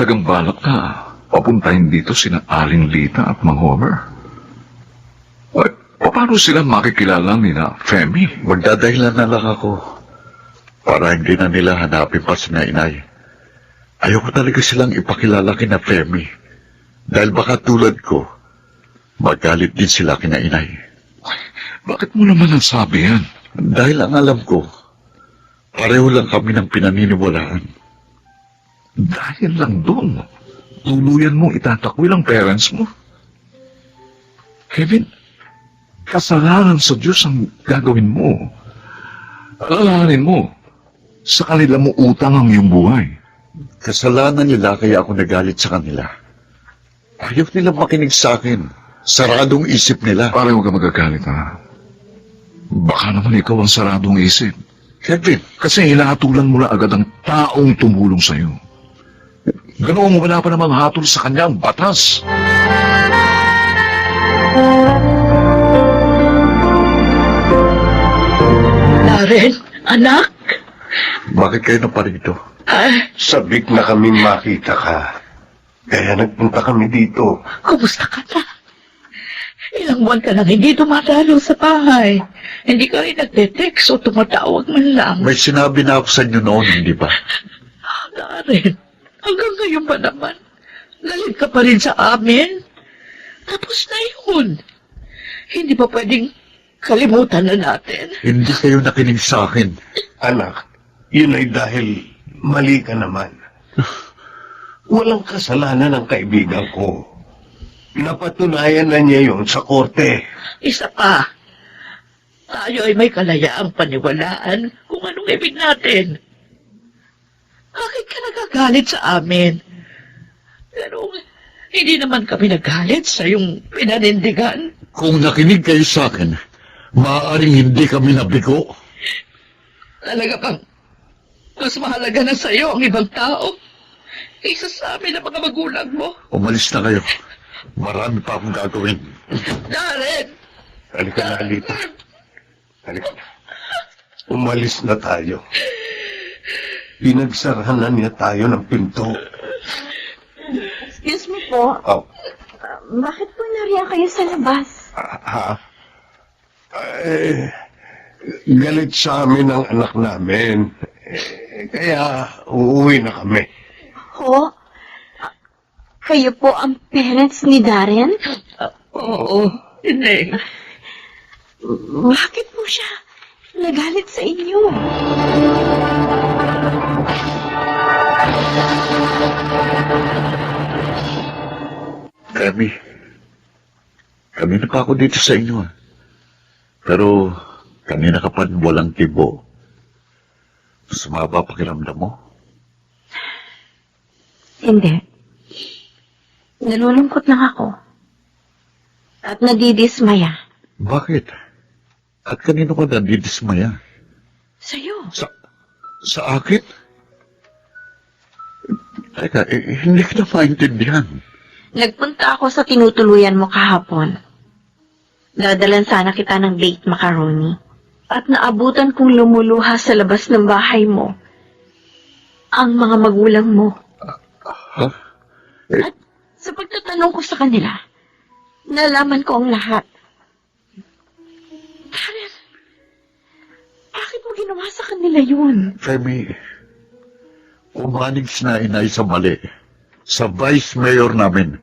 talagang balak na papuntahin dito sina Aling Lita at Mang Homer? Ay, paano sila makikilala nila Femi? Magdadahilan na lang ako para hindi na nila hanapin pa si Inay. Ayoko talaga silang ipakilala kina Femi dahil baka tulad ko, magalit din sila kina Inay. Bakit mo naman nasabi yan? Dahil ang alam ko, pareho lang kami ng pinaniniwalaan. Dahil lang doon, tuluyan mong itatakwil ang parents mo. Kevin, kasalanan sa Diyos ang gagawin mo. Alalahanin mo, sa kanila mo utang ang iyong buhay. Kasalanan nila kaya ako nagalit sa kanila. Ayaw nila makinig sa akin. Saradong isip nila. Pare, huwag ka magagalit, ha? Baka naman ikaw ang saradong isip. Kevin, Kasi hinahatulan mo na agad ang taong tumulong sa'yo. Ganoong wala pa namang hatol sa kanya ang batas. Darren, anak. bakit kayo na pa rito? Sabik na kaming makita ka. Kaya nagpunta kami dito. Kumusta ka na? Ilang buwan ka lang hindi dumadalo sa bahay. Hindi ka rin nagte-text o tumatawag man lang. May sinabi na ako sa inyo noon, hindi ba? Darren, hanggang ngayon ba naman? Galit ka pa rin sa amin? Tapos na yun. Hindi ba pwedeng kalimutan na natin? Hindi kayo nakinig sa akin. Anak, yun ay dahil mali ka naman. Walang kasalanan ng kaibigan ko. Napatunayan na niya yun sa korte. Isa pa, tayo ay may kalayaang paniwalaan kung anong ibig natin. Bakit ka nagagalit sa amin? Pero hindi naman kami nagalit sa iyong pinanindigan. Kung nakinig kayo sa akin, maaaring hindi kami nabigo. Talaga bang mas mahalaga na sa iyo ang ibang tao kaysa sa amin ang mga magulang mo? Umalis na kayo. Marami pa akong gagawin. Darren! Halika na, Alita. Halika na. Umalis na tayo. Pinagsarahan na niya tayo ng pinto. Excuse me po. Oh, Bakit po nariya kayo sa labas? galit sa amin ang anak namin. Kaya uuwi na kami. Ho? Kayo po ang parents ni Darren? Oo, hindi. Bakit po siya nagalit sa inyo? Kami na pa ako dito sa inyo. Pero kanina ka pa walang tibo. Sumaba pakiramdam mo? Hindi. Nalulungkot lang ako. At nadidismaya. Bakit? At kanino ka nandidismaya? Sa'yo. Sa akin? Teka, hindi ka na maintindihan. Nagpunta ako sa tinutuluyan mo kahapon. Dadalan sana kita ng baked macaroni. At naabutan kong lumuluha sa labas ng bahay mo ang mga magulang mo. Ha? At sa pagtatanong ko sa kanila, nalaman ko ang lahat. Karen, bakit mo ginawa sa kanila yun? Femi, umanig na inay sa mali. Sa vice mayor namin.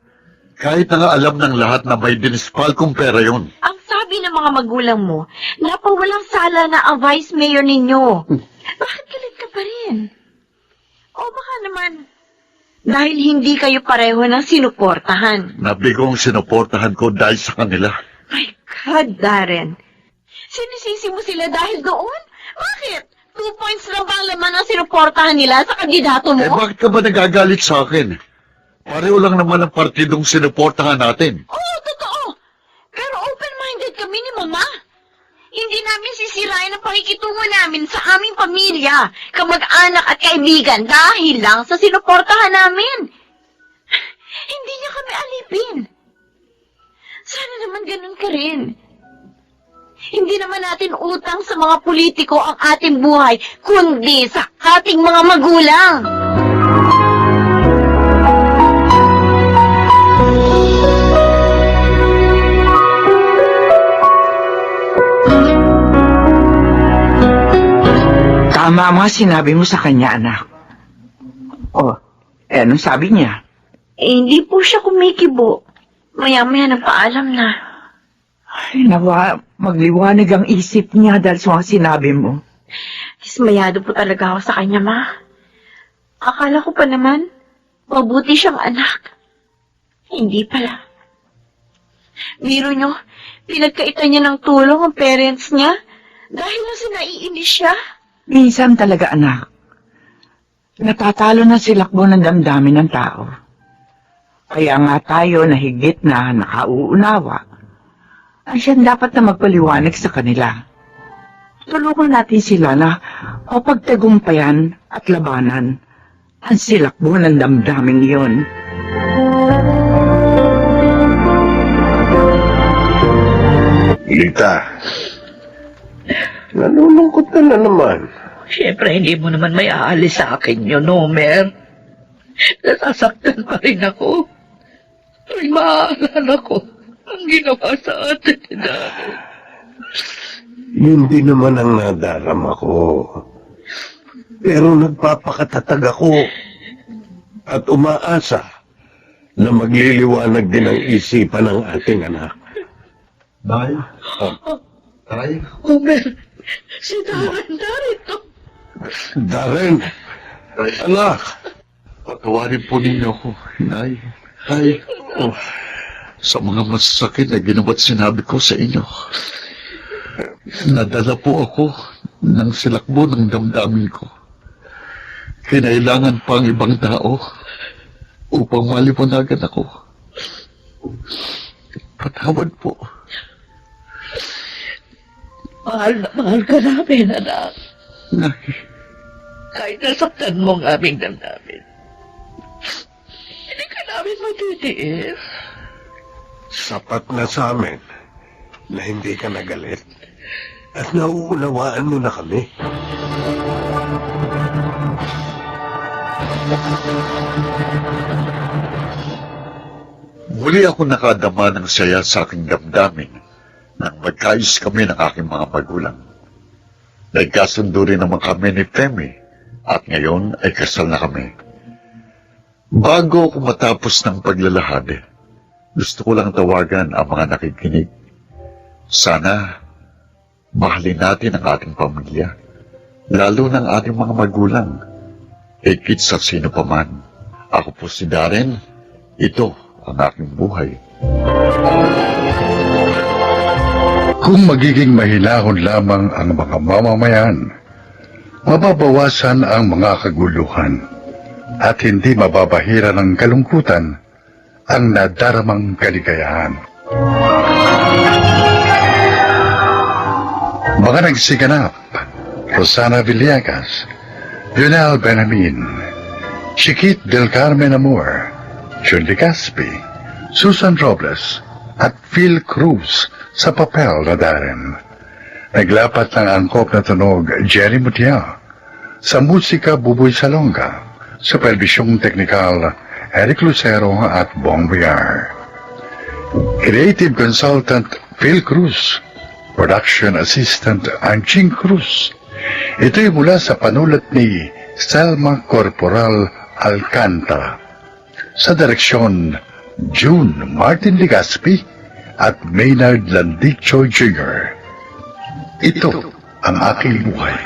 Kahit na nga alam ng lahat na may dinispal kong pera yun. Ang sabi ng mga magulang mo, napawalang sala na ang vice mayor ninyo. Bakit galit ka pa rin? O baka naman, dahil hindi kayo pareho ng sinuportahan. Nabigong sinuportahan ko dahil sa kanila. My God, Darren. Sinisisi mo sila dahil doon? Bakit? 2 points lang ba ang laman ang sinuportahan nila sa kandidato mo? Bakit ka ba nagagalit sa akin? Pareho lang naman ang partidong sinuportahan natin. Oo, totoo. Pero open-minded kami ni Mama. Hindi namin sisirain ang pakikitungo namin sa aming pamilya, kamag-anak at kaibigan dahil lang sa sinuportahan namin. Hindi niya kami alipin. Sana naman ganun ka rin. Hindi naman natin utang sa mga politiko ang ating buhay, kundi sa ating mga magulang. Tama ang mga sinabi mo sa kanya, anak. Oh, anong sabi niya? Hindi po siya kumikibo. Maya-maya nagpaalam na. Ay, nawa, magliwanag ang isip niya dahil sa mga sinabi mo. Dismayado po talaga ako sa kanya, ma. Akala ko pa naman, mabuti siyang anak. Hindi pala. Biro nyo, pinagkaitan niya ng tulong ang parents niya dahil lang sa naiinis siya. Minsan talaga, anak. Natatalo na silakbo ng damdamin ng tao. Kaya nga tayo na higit na nakauunawa, ay siyang dapat na magpaliwanag sa kanila. Tulungan natin sila na mapagtagumpayan at labanan ang silakbo ng damdamin iyon. Lita, nalulungkot ka na naman. Siyempre, hindi mo naman may aalis sa akin yun, Homer. Nasasaktan pa rin ako. Ay, maaalala ko ang ginawa sa atin ni Daddy. Yun din naman ang nadarama ko. Pero nagpapakatatag ako at umaasa na magliliwanag din ang isipan ng ating anak. Nay, Tay, Homer, si Darren narito. Darren, anak, patawarin po ninyo ako, Nay. Tay, sa mga masasakit na ginawa't sinabi ko sa inyo. Nadala po ako ng silakbo ng damdamin ko. Kinailangan pa ang ibang tao upang maliwanagan ako. Patawad po. Mahal na mahal ka namin, anak. Nay, Kahit nasaktan mo ang aming damdamin. Hindi ka namin matitiis. sapat na sa amin na hindi ka nagalit at nauunawaan mo na kami. muli ako nakadama ng saya sa aking damdamin nang magkayos kami ng aking mga magulang. Nagkasundo rin naman kami ni Femi at ngayon ay kasal na kami. Bago ako matapos ng paglalahad, gusto ko lang tawagan ang mga nakikinig. Sana mahalin natin ang ating pamilya, lalo ng ating mga magulang, higit sa sino pa man. Ako po si Darren, ito ang aking buhay. Kung magiging mahinahon lamang ang mga mamamayan, mababawasan ang mga kaguluhan at hindi mababahira ng kalungkutan ang nadaramang kaligayahan. Mga nagsiganap, Rosana Villegas, Lionel Benamin, Chiquit del Carmen Amor, Julie Gaspi, Susan Robles, at Phil Cruz sa papel na Darren. Naglapat ng angkop na tunog Jerry Mutia, sa musika Buboy Salonga, sa perbisyong teknikal Eric Lucero at Bong Villar. Creative Consultant Phil Cruz, Production Assistant Anching Cruz. Ito'y mula sa panulat ni Selma Corporal Alcantara. Sa direksyon June Martin Legaspi at Maynard Landicho Jr. Ito ang aking buhay.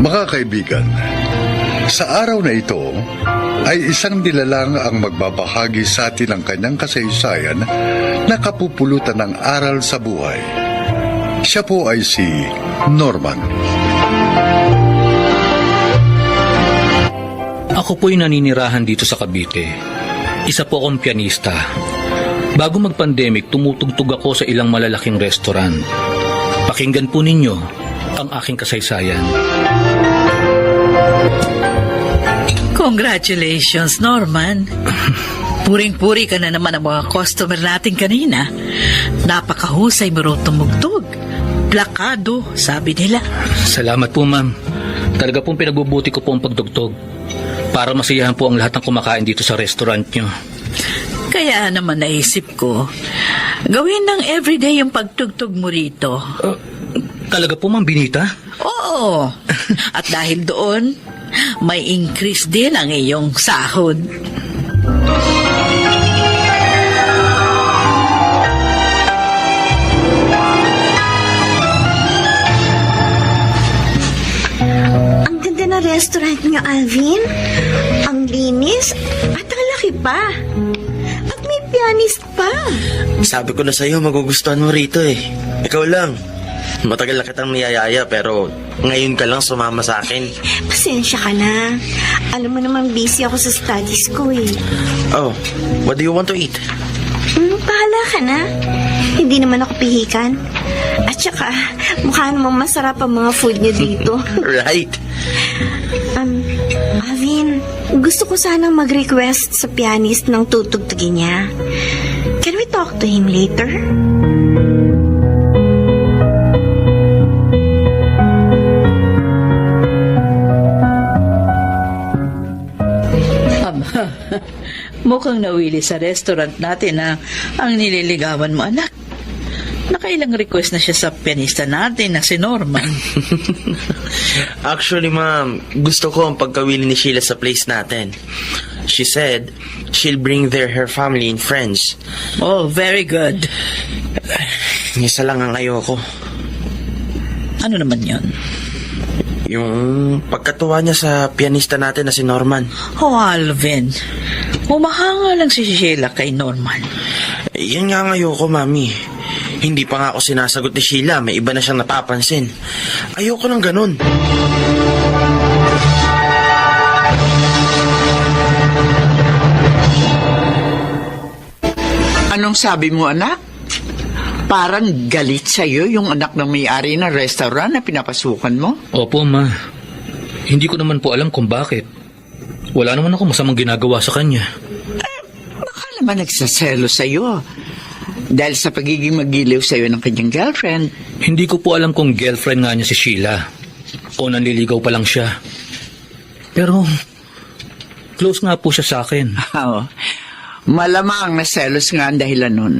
Mga kaibigan, sa araw na ito ay isang nilalang ang magbabahagi sa atin ng kanyang kasaysayan na kapupulutan ng aral sa buhay. Siya po ay si Norman. Ako po'y naninirahan dito sa Cavite. Isa po akong pianista. Bago mag-pandemic, tumutugtog ako sa ilang malalaking restaurant. Pakinggan po ninyo ang aking kasaysayan. Congratulations, Norman. Puring-puri ka na naman ang mga customer natin kanina. Napakahusay mo rin tumugtog. Plakado, sabi nila. Salamat po, ma'am. Talaga pong pinagbubuti ko po ang pagtugtog. Para masiyahan po ang lahat ng kumakain dito sa restaurant nyo. Kaya naman naisip ko, gawin ng everyday yung pagtugtog mo rito. Talaga po, Ma'am Benita? Oo. At dahil doon, may increase din ang iyong sahod. Ang ganda na restaurant niyo, Alvin. Ang linis at ang laki pa. At may pianist pa. Sabi ko na sa'yo, magugustuhan mo rito eh. Ikaw lang. Matagal na kitang niyayaya pero ngayon ka lang sumama sa akin. Pasensya ka na. Alam mo naman busy ako sa studies ko eh. Oh, what do you want to eat? Bahala ka na. Hindi naman ako pihikan. At saka, mukha namang masarap ang mga food niyo dito. Right. Alvin, gusto ko sanang mag-request sa pianist ng tutugtugin niya. Can we talk to him later? Mukhang nawili sa restaurant natin na ang nililigawan mo, anak. Nakailang request na siya sa pianista natin na si Norman. Actually, ma'am, gusto ko ang pagkawili ni Sheila sa place natin. She said she'll bring there her family and friends. Oh, very good. Isa lang ang ayoko. Ano naman yon? Yung pagkatuwa niya sa pianista natin na si Norman. Oh, Alvin. Humahanga lang si Sheila kay Norman. Yan nga ang ayoko, mami. Hindi pa nga ako sinasagot ni Sheila. May iba na siyang napapansin. Ayoko ng ganun. Anong sabi mo, anak? Parang galit sa'yo yung anak ng may-ari ng restaurant na pinapasukan mo? Opo, Ma. Hindi ko naman po alam kung bakit. Wala naman ako masamang ginagawa sa kanya. Baka naman nagsaselo sa'yo. Dahil sa pagiging magiliw sa'yo ng kanyang girlfriend. Hindi ko po alam kung girlfriend nga niya si Sheila o nanliligaw pa lang siya. Pero, close nga po siya sa akin. Oh, malamang na selos nga ang dahilan nun.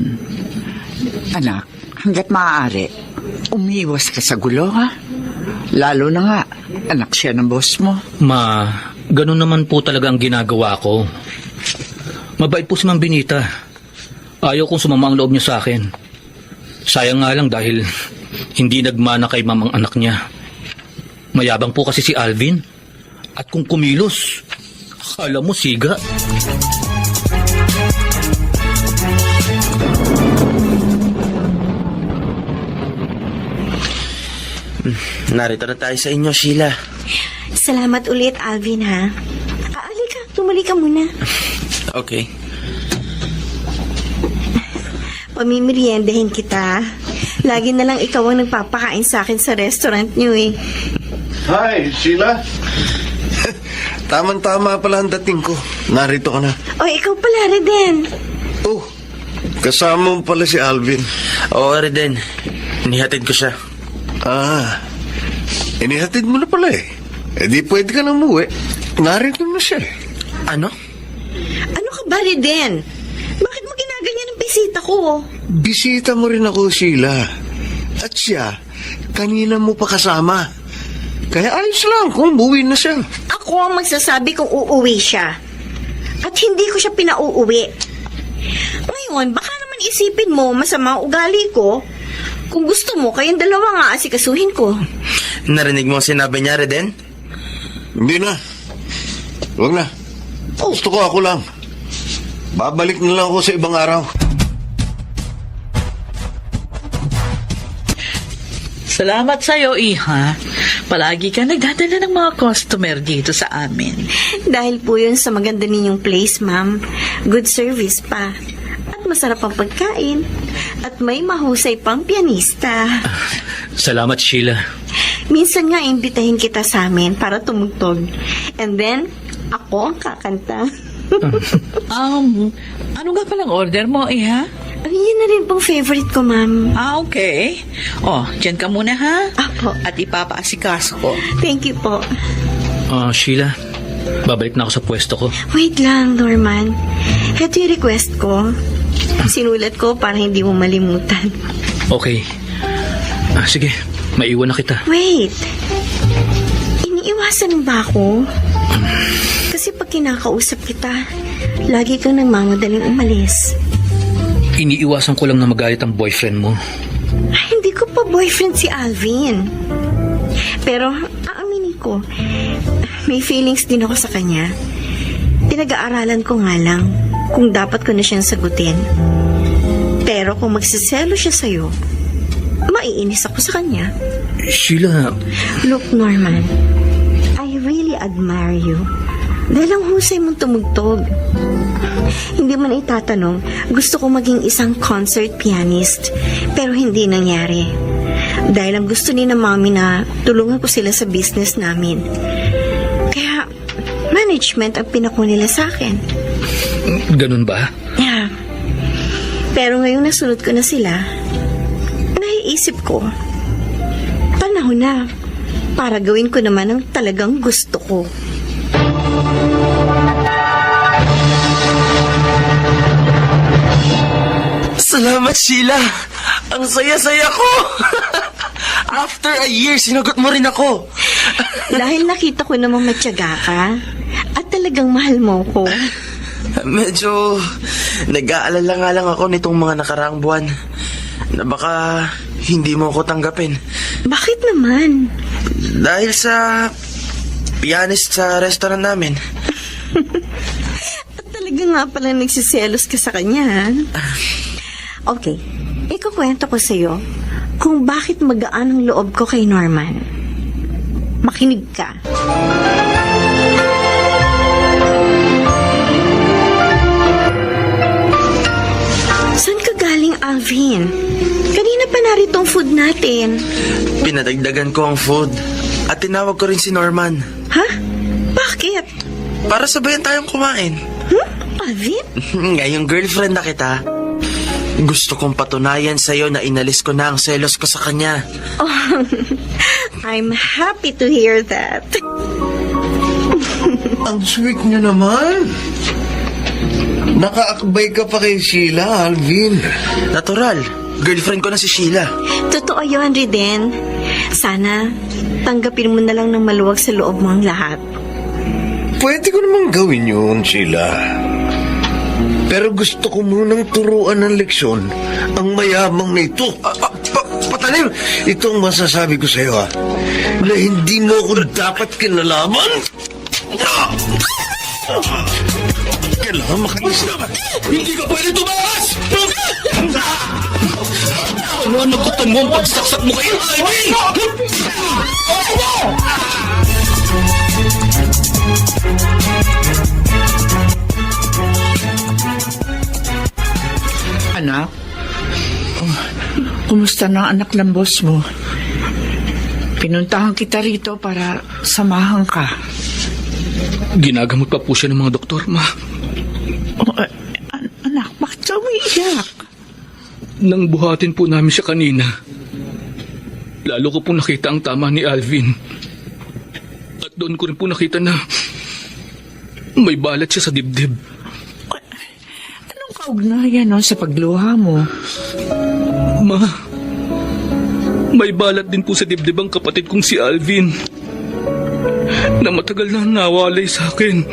Anak, hanggat maaari, umiwas ka sa gulo, ha? Lalo na nga, anak siya ng boss mo. Ma, ganun naman po talaga ang ginagawa ko. Mabait po si Ma'am Benita. Ayaw kong sumama ang loob niya sa akin. Sayang nga lang dahil hindi nagmana kay Ma'am ang anak niya. Mayabang po kasi si Alvin. At kung kumilos, akala mo siga. Narito na tayo sa inyo, Sheila. Salamat ulit, Alvin, ha? Halika, tumali ka muna. Okay. Pamimeriendahin kita. Lagi na lang ikaw ang nagpapakain sa akin sa restaurant niyo eh. Hi, Sheila. Tama-tama pala ang dating ko. Narito ka na. O, ikaw pala, Reden. Oh, kasama mo pala si Alvin. Oo, Reden. Inihatid ko siya. Inihatid mo na pala eh. Eh di pwede ka na umuwi. Narito na siya eh. Ano? Ano ka ba, Reden? Bakit mo ginaganyan ang bisita ko? Bisita mo rin ako, Sheila. At siya, kanina mo pa kasama. Kaya ayos lang kung umuwi na siya. Ako ang magsasabi kung uuwi siya. At hindi ko siya pinauuwi. Ngayon, baka naman isipin mo masama ang ugali ko. Kung gusto mo, kayong dalawa nga asikasuhin ko. Narinig mo ang sinabi niya, Reden? Hindi na. Huwag na. Gusto ko ako lang. Babalik na lang ako sa ibang araw. Salamat sa'yo, Iha. Palagi ka nagdadala ng mga customer dito sa amin. Dahil po yun sa maganda ninyong place, ma'am. Good service pa. At masarap ang pagkain. At may mahusay pang pianista. Salamat, Sheila. Minsan nga imbitahin kita sa amin para tumugtog. And then, ako ang kakanta. Ano nga palang order mo, Iha? Yun na rin pong favorite ko, ma'am. Okay. Oh, dyan ka muna, ha? Apo. At ipapaasikaso ko. Thank you po. Sheila, Babalik na ako sa pwesto ko. Wait lang, Norman. Ito yung request ko. Sinulat ko para hindi mo malimutan. Okay. Sige, maiwan na kita. Wait. Iniiwasan mo ba ako? Kasi pag kinakausap kita, lagi kang nagmamadaling umalis. Iniiwasan ko lang na magalit ang boyfriend mo. Ay, hindi ko pa boyfriend si Alvin. Pero, aaminin ko, may feelings din ako sa kanya. Pinag-aaralan ko nga lang kung dapat ko na siyang sagutin. Pero kung magsiselo siya sa'yo, maiinis ako sa kanya. Sheila, Look, Norman, I really admire you. Dahil ang husay mong tumugtog. Hindi man itatanong, gusto ko maging isang concert pianist. Pero hindi nangyari. Dahil ang gusto ni na mami na tulungan ko sila sa business namin. Kaya, management ang pinako nila sa akin. ganun ba? Yeah. Pero ngayong nasunod ko na sila, naiisip ko, panahon na para gawin ko naman ang talagang gusto ko. Salamat, Sheila! Ang saya-saya ko! After a year, sinagot mo rin ako. Dahil nakita ko namang matyaga ka at talagang mahal mo ko. Medyo nag-aalala nga lang ako nitong mga nakaraang buwan na baka hindi mo ako tanggapin. Bakit naman? Dahil sa pianist sa restaurant namin. At talaga nga pala nagsiselos ka sa kanya, ha? Okay, ikukwento ko sa'yo kung bakit magaan ang loob ko kay Norman. Makinig ka. Saan ka galing, Alvin? Kanina pa narito ang food natin. Pinadagdagan ko ang food at tinawag ko rin si Norman. Ha? Bakit? Para sabayan tayong kumain. Alvin? Ngayong girlfriend na kita, gusto kong patunayan sa'yo na inalis ko na ang selos ko sa kanya. Oh, I'm happy to hear that. Ang sweet niyo naman. Nakaakbay ka pa kay Sheila, Alvin. Natural, girlfriend ko na si Sheila. Totoo yun, Riden. Sana, tanggapin mo na lang ng maluwag sa loob mo ang lahat. Pwede ko namang gawin yun, Sheila. Pero gusto ko munang turuan ng leksyon ang mayamang na ito. Patalim! Ito ang masasabi ko sa'yo, ha? Na hindi mo ako dapat kinalaman. Kailangan makainis na. Hindi ka pwede tumakas! Ano ang nagutan mo ang pagsaksak mo kayo, Ivy? Anak, kumusta na ang anak ng boss mo? Pinuntahan kita rito para samahan ka. Ginagamot pa po siya ng mga doktor, ma. Anak, bakit ka umiiyak? Nang buhatin po namin siya kanina, lalo ko po nakita ang tama ni Alvin. At doon ko rin po nakita na may balat siya sa dibdib. Anong kaugnayan nun sa pagluha mo? Ma, may balat din po sa dibdib ang kapatid kong si Alvin na matagal na nawalay sa akin.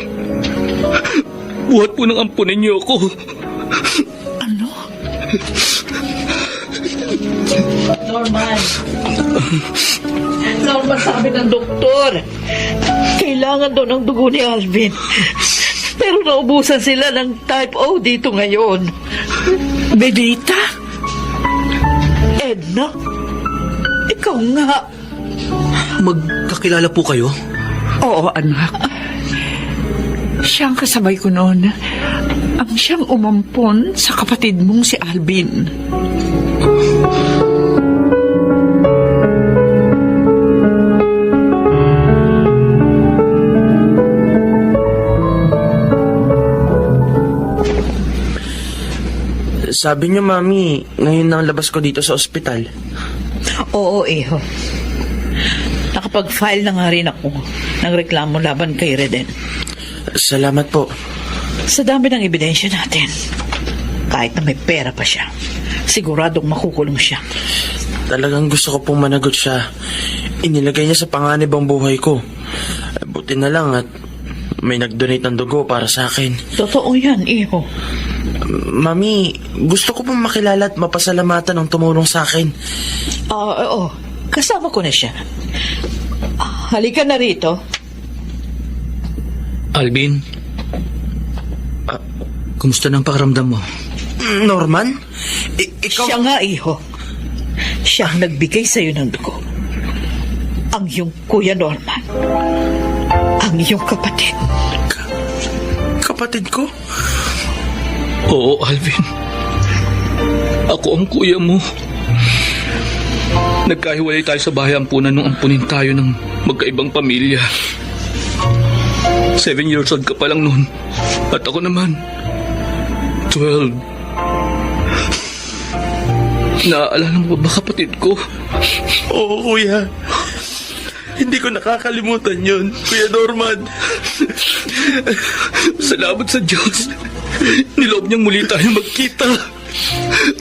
Buhat po ng ampunin niyo ako. Ano? Norman, sabi ng doktor, kailangan daw ng dugo ni Alvin. Pero naubusan sila ng type O dito ngayon. Benita? Edna, ikaw nga. Magkakilala po kayo? Oo, anak. Siyang kasabay ko noon. Ang siyang umampon sa kapatid mong si Alvin. Sabi niyo, Mami, ngayon nang labas ko dito sa ospital. Oo, Iho. Nakapag-file na nga rin ako ng reklamo laban kay Reden. Salamat po. Sa dami ng ebidensya natin, kahit na may pera pa siya, siguradong makukulong siya. Talagang gusto ko pong managot siya. Inilagay niya sa panganib ang buhay ko. Buti na lang at may nag-donate ng dugo para sa akin. Totoo yan, iho. Mami, gusto ko pong makilala at mapasalamatan ang tumulong sa akin. Oo, kasama ko na siya. Halika na rito. Alvin, kumusta ng pakiramdam mo? Norman? Ikaw... Siya nga, iho. Siya ang nagbigay sa'yo ng dugo. Ang iyong Kuya Norman. Ang iyong kapatid. Kapatid ko? Oo, Alvin. Ako ang kuya mo. Nagkahiwalay tayo sa bahay ampunan nung ampunin tayo ng magkaibang pamilya. 7 years old ka pa lang noon. At ako naman, 12. Naaalala mo ba kapatid ko? Oo, kuya. Hindi ko nakakalimutan yun, Kuya Norman. Salamat sa Diyos. Niloob niyang muli tayo magkita.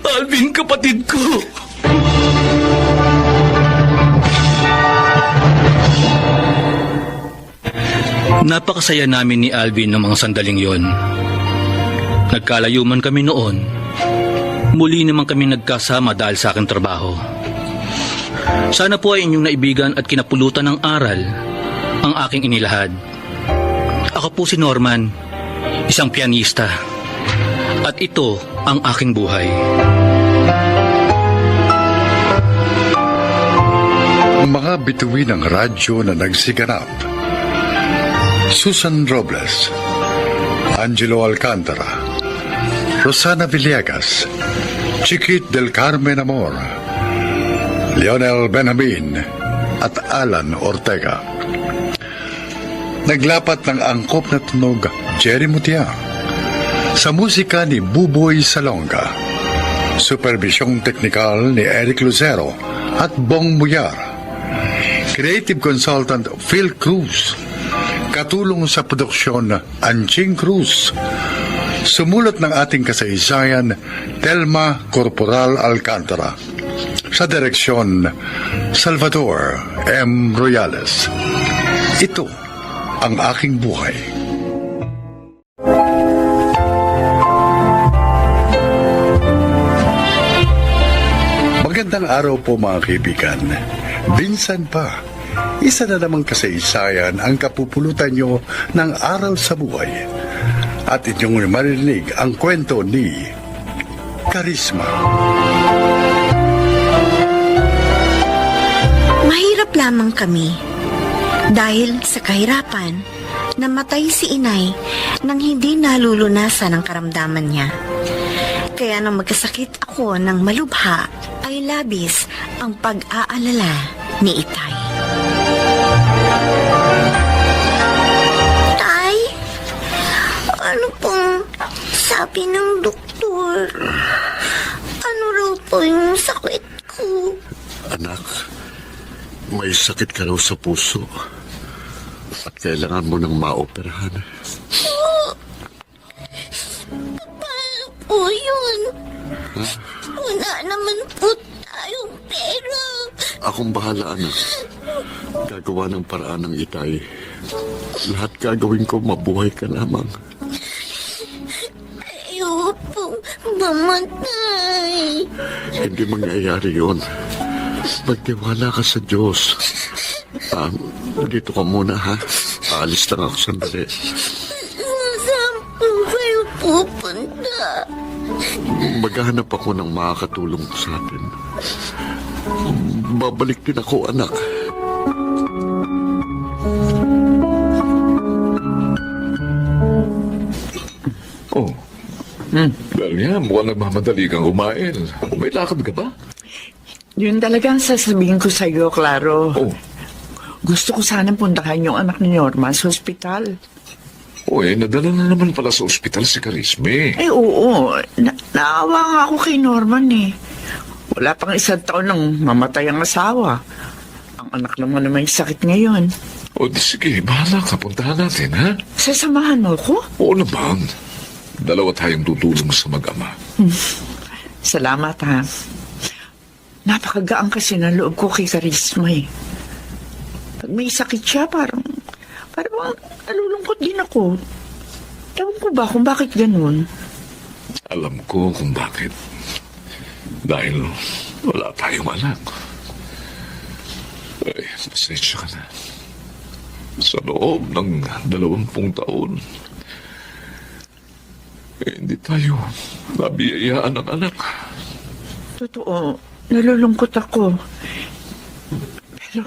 Alvin, kapatid ko. Napakasaya namin ni Alvin ng mga sandaling yon. Nagkalayo man kami noon, muli naman kami nagkasama dahil sa aking trabaho. Sana po ay inyong naibigan at kinapulutan ng aral ang aking inilahad. Ako po si Norman, isang pianista. At ito ang aking buhay. Mga bituin ng radyo na nagsiganap. Susan Robles, Angelo Alcantara, Rosana Villegas, Chiquit del Carmen Amor, Lionel Benjamin at Alan Ortega. Naglapat ng angkop na tunog Jerry Mutia. Sa musika ni Buboy Salonga. Supervisyong teknikal ni Eric Lucero at Bong Muyar. Creative consultant Phil Cruz. Katulong sa produksyon Anching Cruz. Sumulat ng ating kasaysayan Telma Corporal Alcantara. Sa direksyon Salvador M. Royales. Ito ang aking buhay. Magandang araw po mga kaibigan. Minsan pa, isa na namang kasaysayan ang kapupulutan nyo ng aral sa buhay. At inyong marinig ang kwento ni Karisma. Mahirap lamang kami. Dahil sa kahirapan, namatay si inay nang hindi nalulunasan ang karamdaman niya. Kaya nang magkasakit ako ng malubha, ay labis ang pag-aalala ni Itay. Tay, ano pong sabi ng doktor? Ano raw po yung sakit ko? Anak, may sakit ka raw sa puso at kailangan mo nang maoperahan. Paano po yun? Wala naman po tayong pera. Akong bahala, anak. Gagawa ng paraan ng Itay. Lahat gagawin ko, mabuhay ka lamang. Ayaw pong mamatay. Hindi mangyayari yun. Magtiwala ka sa Diyos. Dito ka muna, ha? Aalis lang ako sandali. Saan po kayo pupunta? Maghahanap ako ng makakatulong sa atin. Babalik din ako, anak. Oh. Dalia, mukhang nagmamadali kang kumain. May lakad ka ba? Yun talaga ang sasabihin ko sa iyo, Claro. Oh. Gusto ko sanang puntahan yung anak ni Norman sa ospital. Nadala na naman pala sa ospital si Karisme. Oo. Naawa nga ako kay Norman eh. Wala pang 1 taon nang mamatay ang asawa. Ang anak naman na may sakit ngayon. O di sige, bahala ka. Puntahan natin, ha? Sasamahan mo ko? Oo naman. Dalawa tayong tutulong sa mag-ama. Salamat, ha. Napakagaan kasi ng loob ko kay Karisma, eh. Pag may sakit siya, parang nalulungkot din ako. Tawag ko ba kung bakit ganun? Alam ko kung bakit. Dahil wala tayong anak. Ay, pasensya ka na. Sa loob ng 20 taon, hindi tayo nabiyayaan ng anak. Totoo, nalulungkot ako. Pero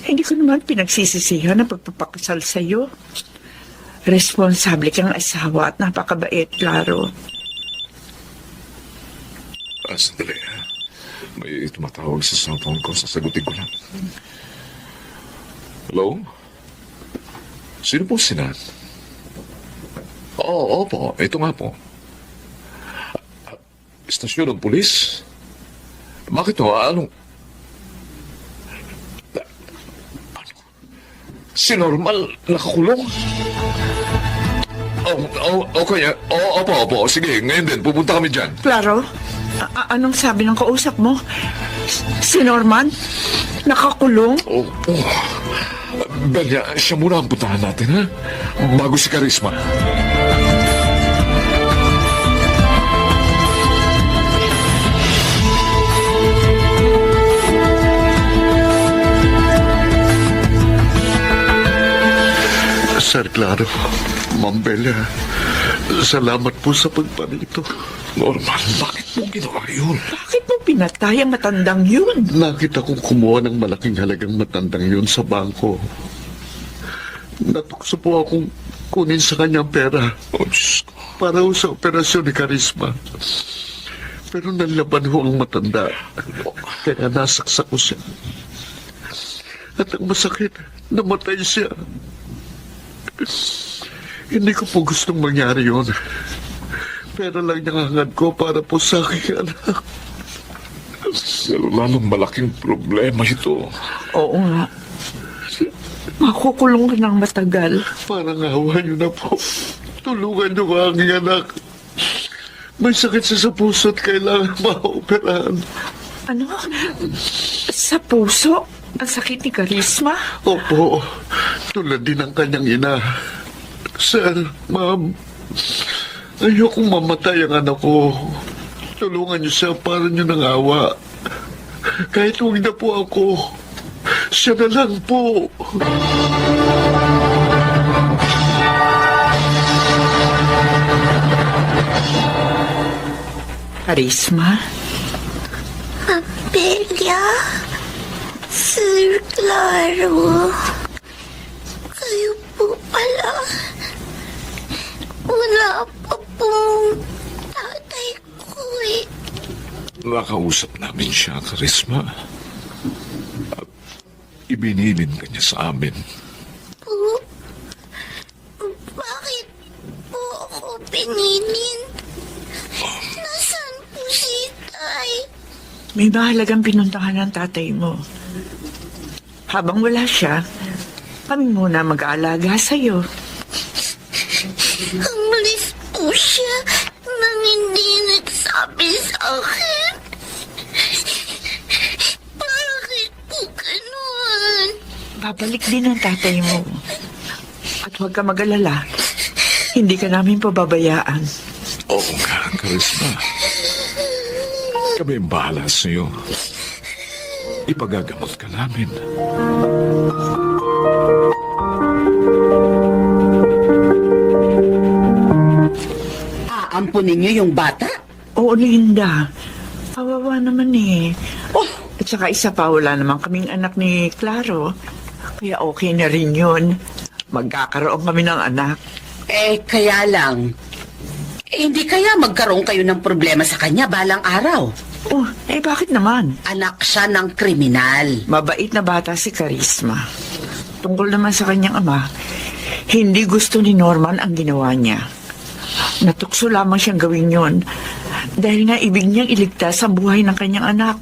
hindi ko naman pinagsisisihan ang pagpapakasal sa'yo. Responsable kang asawa at napakabait, Claro. Sandali. May tumatawag sa cellphone ko. Sasagutin ko lang. Hello? Sino po si Nat? Oo, opo. Ito nga po. Istasyon ng pulis? Bakit ho? Anong... Si Normal nakakulong? Okay. Opo. Sige, ngayon din. Pupunta kami dyan. Claro, anong sabi ng kausap mo? Si Norman? Nakakulong? Opo. Belia, siya muna ang puntahan natin, ha? Bago si Karisma. Sir Claro, Ma'am Bella, salamat po sa pagpanito. Norman, bakit mo ginawa yun? Bakit mo pinatay ang matandang yun? Nakita kong kumuha ng malaking halagang matandang yun sa bangko. Natukso po akong kunin sa kanyang pera Oh, Diyos ko. para ho sa operasyon ni Karisma. Pero nalaban ho ang matanda, kaya nasaksak ko siya. At ang masakit, namatay siya. Hindi ko po gustong mangyari yun. Pero lang nakangad ko para po sa aking anak. Pero lalong malaking problema ito. Oo nga. Makukulong ka ng matagal. Parang awa niyo na po. Tulungan niyo ang aking anak. May sakit siya sa puso at kailangan maoperahan. Ano? Sa puso? Ang sakit ni Karisma? Opo, tulad din ng kanyang ina. Sir, ma'am, ayokong mamatay ang anak ko. Tulungan niyo siya para niyo ng awa. Kahit huwag na po ako, siya na lang po. Karisma? Amelia? Sir Claro? Kayo po pala. Wala pa pong tatay ko eh. Nakausap namin siya, Karisma. At ibinilin ka niya sa amin. Po? Bakit po ako pinilin? Nasaan po si Tay? May mahalagang pinuntahan ng tatay mo. Habang wala siya, kami muna mag-aalaga sa'yo. Umalis po siya nang hindi nagsabi sa akin. Bakit po ganun? Babalik din ang tatay mo. At huwag ka mag-alala. Hindi ka namin pababayaan. Oo nga, Karisma. Kami ang bahala sa'yo. Ipagagamot ka namin. Aampunin niyo yung bata? Oo, Linda. Kawawa naman eh. At saka isa pa, wala naman kaming anak ni Claro. Kaya okay na rin yun. Magkakaroon kami ng anak. Kaya lang, hindi kaya magkaroon kayo ng problema sa kanya balang araw? Bakit naman? Anak siya ng kriminal. Mabait na bata si Karisma. Tungkol naman sa kanyang ama, hindi gusto ni Norman ang ginawa niya. Natukso lamang siyang gawin yon dahil nga ibig niyang iligtas ang buhay ng kanyang anak.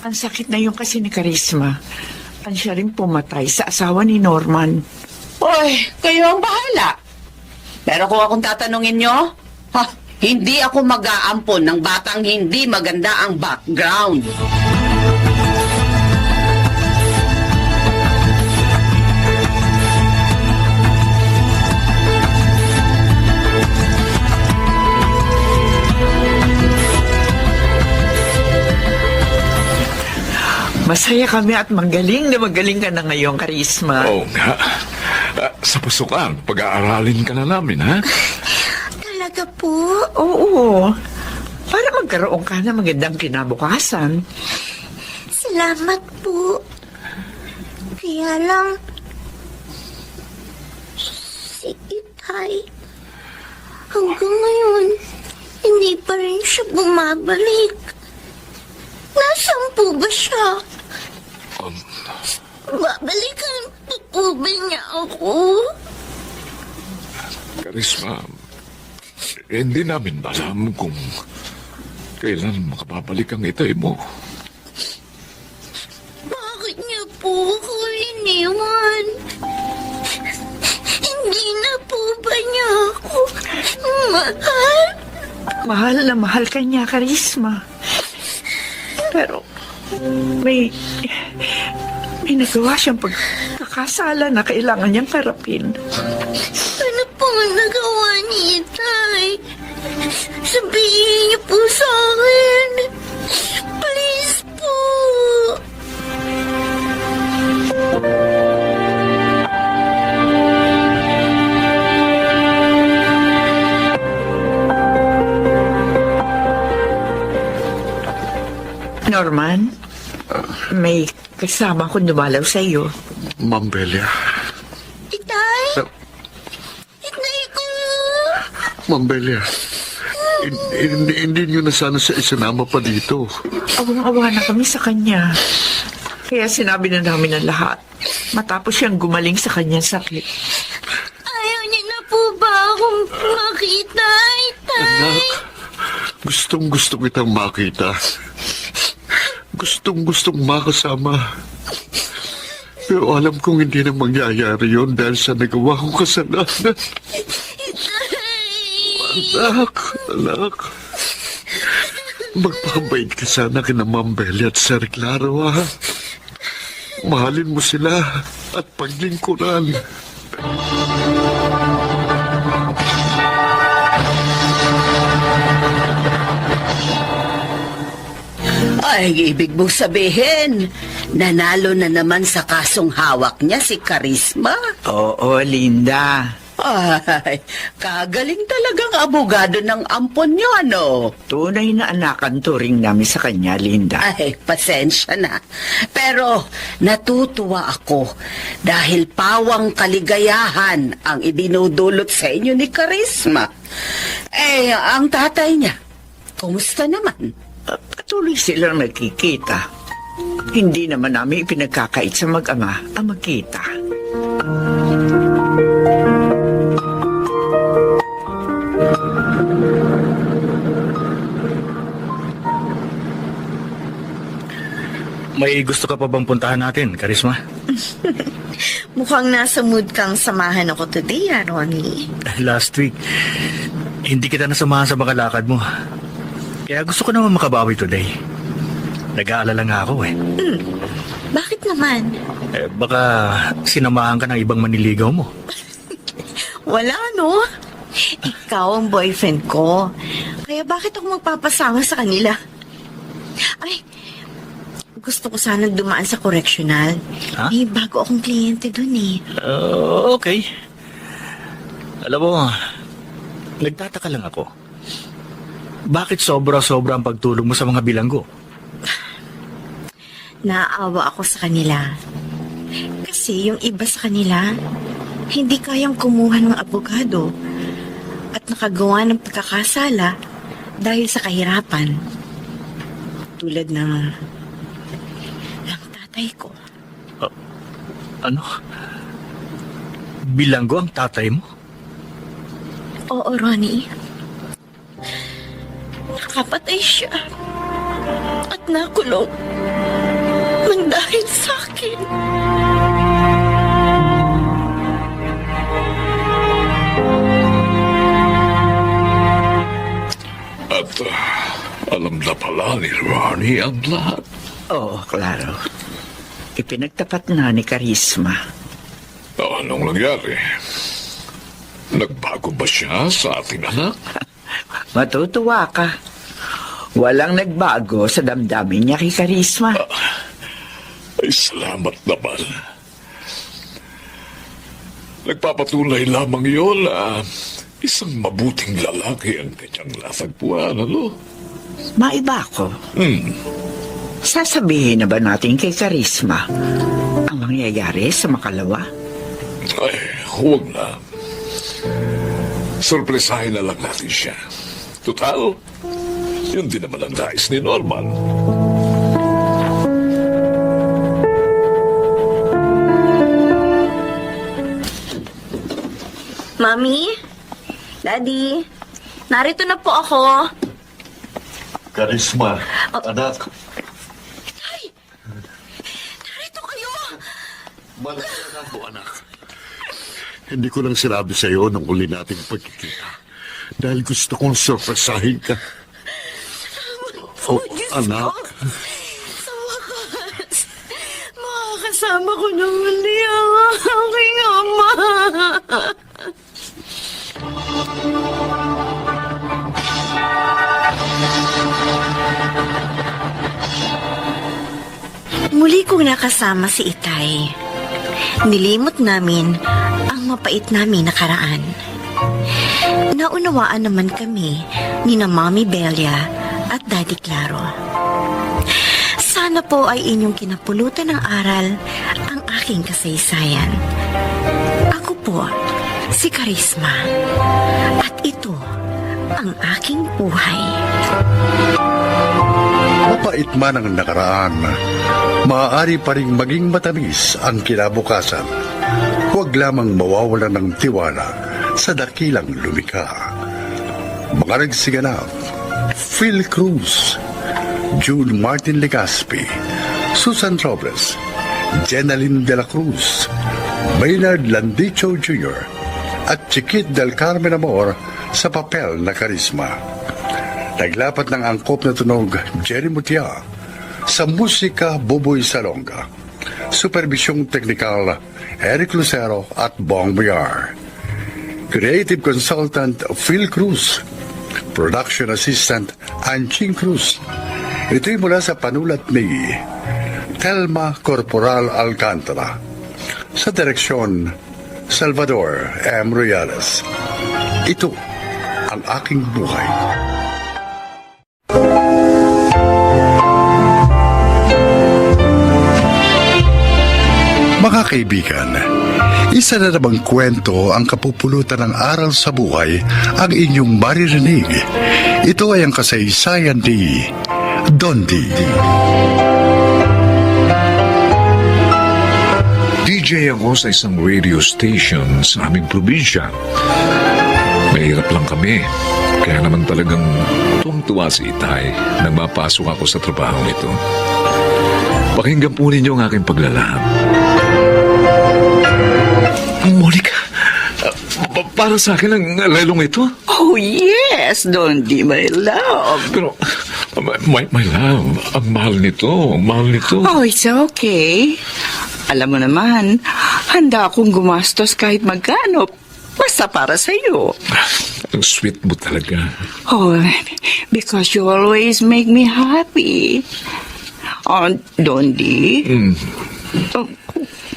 Ang sakit na yung kasi ni Karisma. Ang siya rin pumatay sa asawa ni Norman. Oy, kayo ang bahala. Pero kung akong tatanungin nyo, hindi ako mag-aampon ng batang hindi maganda ang background. Masaya kami at magaling ka na ngayon, Karisma. Oo nga. Sa pasukan, pag-aaralin ka na namin, ha? Talaga po? Oo. Para magkaroon ka na magandang kinabukasan. Salamat po. Kaya lang, si Itay, hanggang ngayon, hindi pa rin siya bumabalik. Nasaan po ba siya? Babalikan po ba niya ako? Karisma, hindi namin alam kung kailan makababalik ang itay mo. Bakit niya po ako iniwan? Hindi na po ba niya ako mahal? Mahal na mahal ka niya, Karisma. Pero may nagawa siyang pagkakasala na kailangan niyang harapin. Ano po ang nagawa ni Itay? Sabihin niyo po sa akin. Please po. Norman, may kasama akong dumalaw sa iyo. Ma'am Belia. Itay? Itay ko. Ma'am Belia. Hindi nyo na sana sa isinama pa dito. Awang-awa na kami sa kanya. Kaya sinabi na namin ang lahat. Matapos siyang gumaling sa kanyang sakit. Ayaw niya na po ba akong makita, Itay? Anak, gustong-gusto kitang makita. Gustong-gustong makasama. Pero alam kong hindi na mangyayari yon dahil sa nagawa kong kasalanan. Anak. Magpakabait ka sana kina Ma'am Belly at Sir Claro, ha? Mahalin mo sila at paglingkuran. Ay, ibig mong sabihin, nanalo na naman sa kasong hawak niya si Karisma. Oo, Linda. Ay, kagaling talagang abogado ng ampon niyo, ano? Tunay na anak ang turing namin sa kanya, Linda. Ay, pasensya na. Pero natutuwa ako dahil pawang kaligayahan ang idinudulot sa inyo ni Karisma. Eh, ang tatay niya, kumusta naman? Patuloy silang nagkikita. Hindi naman namin ipinagkakait sa mag-ama ang magkita. May gusto ka pa bang puntahan natin, Karisma? Mukhang nasa mood kang samahan ako today, Ronnie. Last week, hindi kita nasamahan sa makalakad mo. Kaya gusto ko naman makabawi today. Nag-aalala nga ako eh. Bakit naman? Baka sinamahan ka ng ibang maniligaw mo. Wala, no? Ikaw ang boyfriend ko. Kaya bakit ako magpapasama sa kanila? Ay, gusto ko sanang dumaan sa correctional. Ha? May bago akong kliyente dun eh. Okay. Alam mo, nagtataka lang ako. Bakit sobra-sobra ang pagtulong mo sa mga bilanggo? Naaawa ako sa kanila. Kasi yung iba sa kanila, hindi kayang kumuha ng abogado at nakagawa ng pagkakasala dahil sa kahirapan. Tulad ng tatay ko. Ano? Bilanggo ang tatay mo? Oo, Ronnie. Nakapatay siya at nakulong nang dahil sa akin. na ni Ronnie ang lahat. Oo, klaro. Ipinagtapat na ni Karisma. Anong nangyari? Nagbago ba siya sa ating anak? Matutuwa ka. Walang nagbago sa damdamin niya kay Karisma. Ay, salamat naman. Nagpapatunay lamang yun na isang mabuting lalaki ang kanyang natagpuan, ano? Maiba ko. Sasabihin na ba natin kay Karisma ang mangyayari sa makalawa? Ay, huwag na. Sorpresahin na lang natin siya. Total, yun din naman ang nais ni Norman. Mami? Daddy? Narito na po ako. Karisma, anak. Narito kayo! Malaki na ako, anak. Hindi ko lang sinabi sa iyo nung uli nating pagkikita. Dahil gusto kong sorpresahin ka. Oh, anak. Sa wakas, makakasama ko na muli ang aking ama. Muli kong nakasama si Itay. Nilimot namin ang mapait namin nakaraan. Naunawaan naman kami ni na Mami Belia at Daddy Claro. Sana po ay inyong kinapulutan ng aral ang aking kasaysayan. Ako po, si Karisma. At ito ang aking buhay. Mapait man ang nakaraan, maaari pa rin maging matamis ang kinabukasan. Huwag lamang mawawala ng tiwala sa dakilang lumikha. Mga nagsiganap, Phil Cruz, June Martin Legaspi, Susan Robles, Jenaline de la Cruz, Maynard Landicho Jr., at Chiquit del Carmen Amor sa papel na Karisma. Naglapat ng angkop na tunog Jerry Mutia, sa musika Buboy Salonga, supervisyong teknikal Eric Lucero at Bong Biar, creative consultant Phil Cruz, production assistant Anching Cruz. Ito'y mula sa panulat ni Telma Corporal Alcantara, sa direksyon Salvador M. Royales. Ito ang aking buhay. Mga kaibigan, isa na namang kwento ang kapupulutan ng aral sa buhay ang inyong maririnig. Ito ay ang kasaysayan ni Dondi. DJ ako sa isang radio station sa aming probinsya. Mahirap lang kami. Kaya naman talagang tuwang-tuwa si Itay nang mapasok ako sa trabaho nito. Pakinggan po ninyo ang aking paglalahab. Monica, para sa akin ang relong ito. Oh, yes, Dondi, my love. Pero, my love, ang mahal nito, ang mahal nito. Oh, it's okay. Alam mo naman, handa akong gumastos kahit magkano. Basta para sa'yo. Ang sweet mo talaga. Oh, because you always make me happy. Oh, Dondi,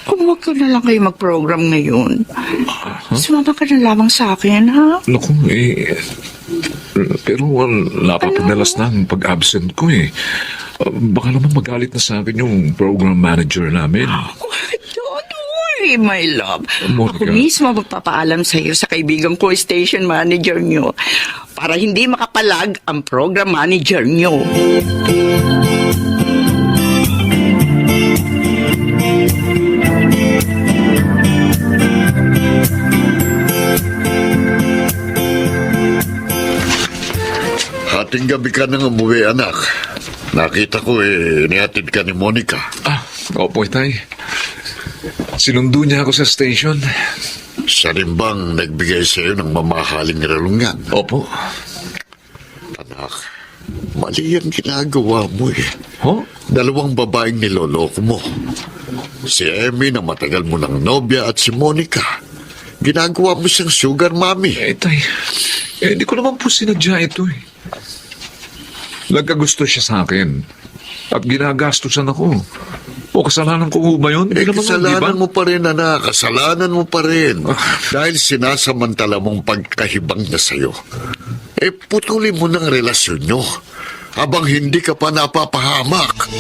kung wag ka na lang kayo mag-program ngayon, sumama ka na lamang sa akin, ha? Naku, pero napapadalas na ang pag-absent ko eh. Baka naman magalit na sa akin yung program manager namin. Don't worry, my love. Monica. Ako mismo magpapaalam sa iyo sa kaibigan ko, station manager nyo, para hindi makapalag ang program manager nyo. Hating gabi ka nang umuwi, anak. Nakita ko nihatid ka ni Monica. Opo, Itay. Sinundo niya ako sa station. Siya rin bang nagbigay sa iyo ng mamahaling relong yan? Opo. Anak, Mali ang ginagawa mo eh. Huh? Dalawang babaeng niloloko mo. Si Emmy na matagal mo ng nobya at si Monica. Ginagawa mo siyang sugar mommy. Tay, hindi ko naman po sinadya ito eh. Nagkagusto siya sa akin. At ginagastusan ako. O kasalanan ko ba yun? Hindi naman, Kasalanan di ba? mo pa rin, anak. Kasalanan mo pa rin. Dahil sinasamantala mong pagkahibang na sa'yo. Putulin mo ng relasyon nyo. Habang hindi ka pa napapahamak.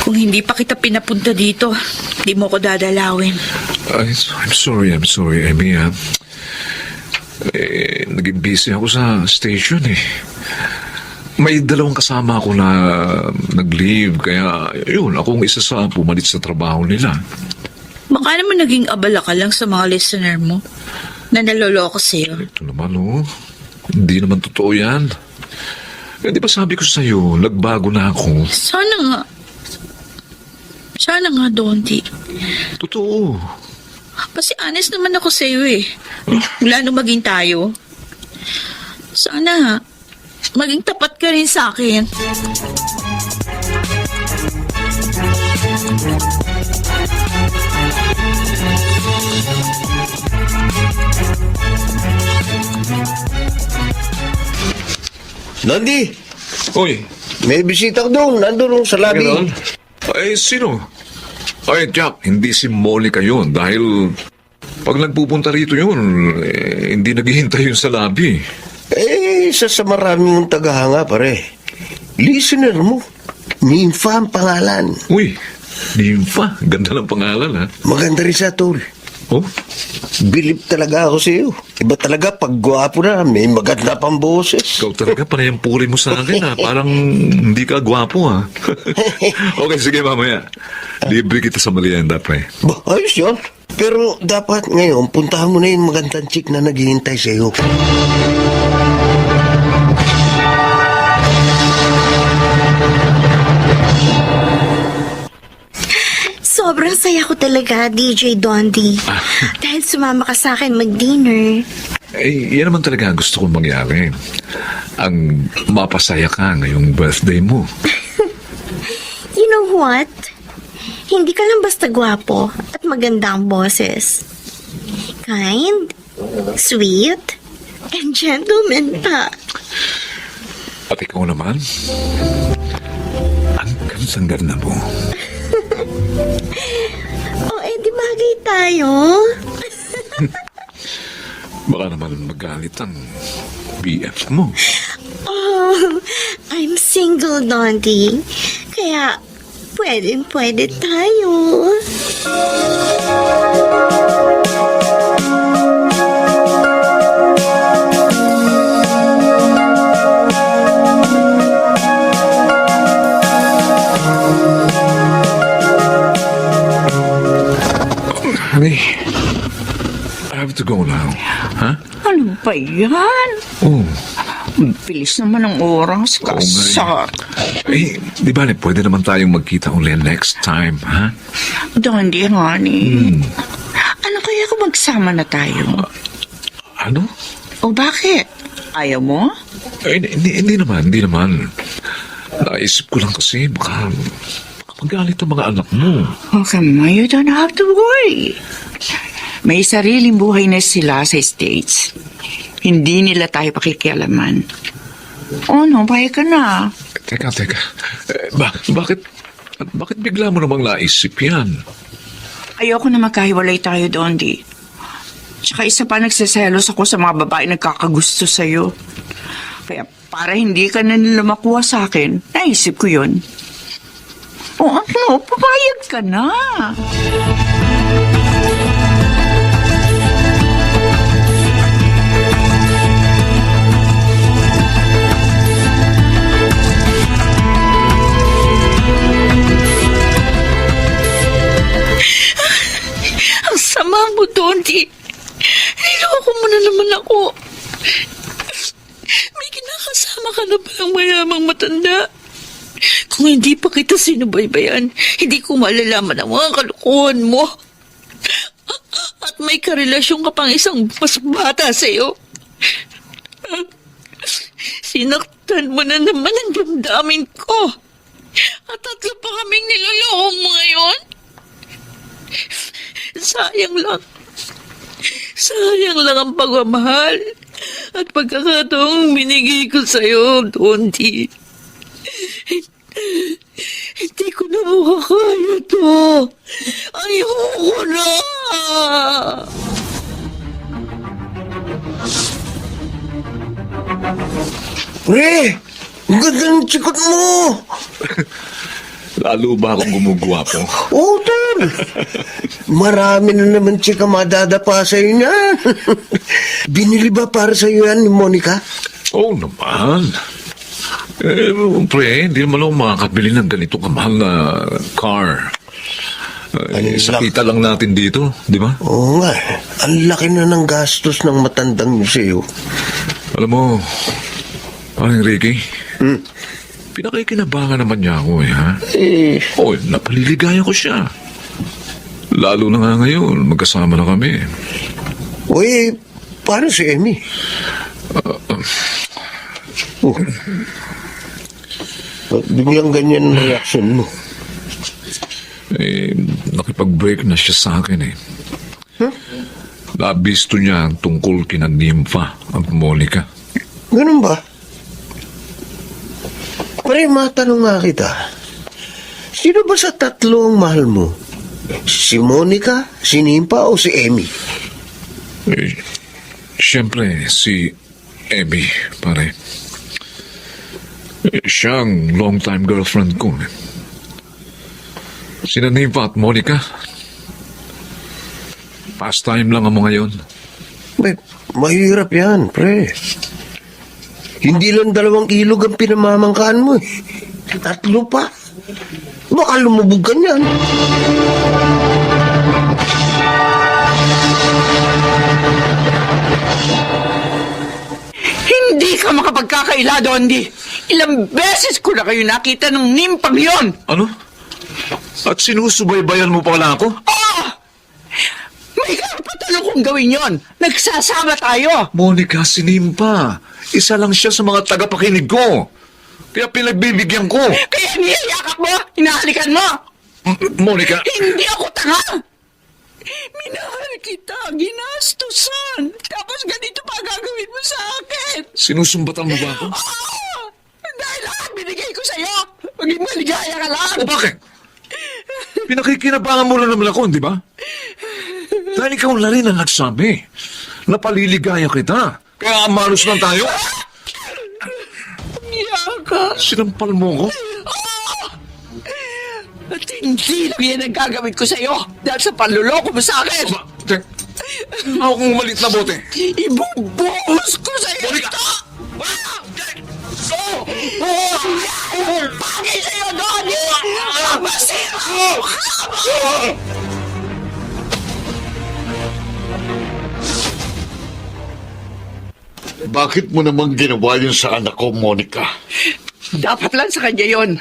Kung hindi pa kita pinapunta dito, di mo ko dadalawin. I'm sorry, Emmy. Naging busy ako sa station eh. May dalawang kasama ako na nag-leave, kaya yun, akong isa sa pumalit sa trabaho nila. Baka naman naging abala ka lang sa mga listener mo na naloloko sa'yo. Ito naman, hindi naman totoo yan. Di ba sabi ko sa'yo, nagbago na ako. Sana nga, Donti. Totoo. Kasi honest naman ako sa'yo eh. Mula nung maging tayo. Sana, maging tapat ka rin sa akin. Nandi, Uy, may bisita ko doon. Nandun sa lobby. gano'n? Ay, sino? Ay, Jack, hindi si Monica yun dahil pag nagpupunta rito yun, hindi naghihintay yun sa lobby. Isa sa marami mong tagahanga, pare. Listener mo. Nympha ang pangalan. Uy, Nympha. Ganda ng pangalan, ha? Maganda rin siya, tol. Oh, Bilib talaga ako sa iyo. Iba talaga pag gwapo na, may maganda pang boses. ikaw talaga panayang puri mo sa akin, ha? Parang hindi ka gwapo, ha? Okay, sige, mamaya. Libre kita sa merienda, pre. Ayos yun. Pero dapat ngayon, puntahan mo na yung magandang chick na naghihintay sa iyo. Sobrang saya ko talaga, DJ Dondi. Dahil sumama ka sa akin mag-dinner. Yan naman talaga ang gusto kong mangyari. Ang mapasaya ka ngayong birthday mo. You know what? Hindi ka lang basta gwapo at maganda ang boses. Kind, sweet, and gentleman pa. At ikaw naman, ang ganda mo. Di bagay tayo. Baka naman magalit ang BF mo. Oh, I'm single, Dondi. Kaya, pwede tayo. Honey, I have to go now. Ha? Ano ba yan? Oh, Bilis naman ng oras. Oo nga eh. Kasar. Di ba pwede naman tayong magkita ulit next time, ha? Dondi, honey. Ano kaya kung magsama na tayo? Ano? O bakit? Ayaw mo? Hindi naman. Naisip ko lang kasi, baka magalit ang mga anak mo. Okay, ma, you don't have to worry. May sariling buhay na sila sa States. Hindi nila tayo pakikialaman. Oh no, bahay ka na. Teka. Bakit bigla mo namang naisip yan? Ayoko na magkahiwalay tayo, Dondi. Tsaka isa pa nagsiselos ako sa mga babae nagkakagusto sa'yo. Kaya para hindi ka na nila makuha sa akin, naisip ko yun. O ano, papayag ka na. Ang sama mo, Donti. Niloko mo na naman ako. May kinakasama ka na palang mayamang matanda. Kung hindi pa kita sinubaybayan, hindi ko malalaman ang mga kalokohan mo. At may karelasyon ka pang isang mas bata sa'yo. Sinaktan mo na naman ang damdamin ko. At 3 pa kaming niloloko mo ngayon. Sayang lang. Sayang lang ang pagmamahal at pagkakataong binigay ko sa'yo, Dondi. Hindi ko na makakaya to. Ayoko na. Pre, ang ganda ng tsikot mo. Lalo ba akong gumugwapo? Oo, tol. Marami na naman tsika madadapa sa'yo niyan. Binili ba para sa'yo yan ni Monica? Oo naman. Pre, hindi naman ako makakabili ng ganito kamahal na car. Sakita lang natin dito, di ba? Oo nga. Ang laki na ng gastos ng matandang museo. Alam mo, parang Ricky, pinakikinabangan naman niya ako ha? Oo, napaliligaya ko siya. Lalo na nga ngayon, magkasama na kami. Uy, paano si Emmy? Biglang ganyan ang reaction mo. Nakipag-break na siya sa akin eh. Nabisto niya ang tungkol kina Nympha at Monica. Ganun ba? Pare, matanong nga kita. Sino ba sa 3 ang mahal mo? Si Monica, si Nympha o si Emmy? Siyempre, si Emmy, pare. Siya ang long-time girlfriend ko. Sina Nympha at Monica, pastime lang ang mga yon. Mahirap yan, pre. Hindi lang 2 ilog ang pinamamangkaan mo eh. 3 pa. Baka lumubog ka niyan. Hindi ka makapagkakaila, Dondi. Ilang beses ko na kayo nakita ng nimpang yon. Ano? At sinusubaybayan mo pala ako? May karapatan akong gawin yon. Nagsasama tayo. Monica, si Nympha. Isa lang siya sa mga tagapakinig ko. Kaya pinagbibigyan ko. Kaya niyayakap mo, hinahalikan mo. Monica! Hindi ako tanga. Minahal kita, ginastusan. Tapos ganito pa gagawin mo sa akin. Sinusumbatan mo ba ako? Dahil lahat binigay ko sa'yo. Maging maligaya ka lang. O bakit? Pinakikinabangan mo na naman ako, di ba? Dahil ikaw na rin ang nagsabi. Napaliligaya kita. Kaya amaros lang tayo. Yaka. Sinampal mo ko? At hindi lang yan ang gagawin ko sa'yo. Dahil sa panluloko mo sa akin. Ako kong malit na bote. Ibubuhos ko sa'yo. Monica! Bagay sa'yo doon. Masira. Bakit mo naman ginawa yun sa anak ko, Monica? Dapat lang sa kanya yon.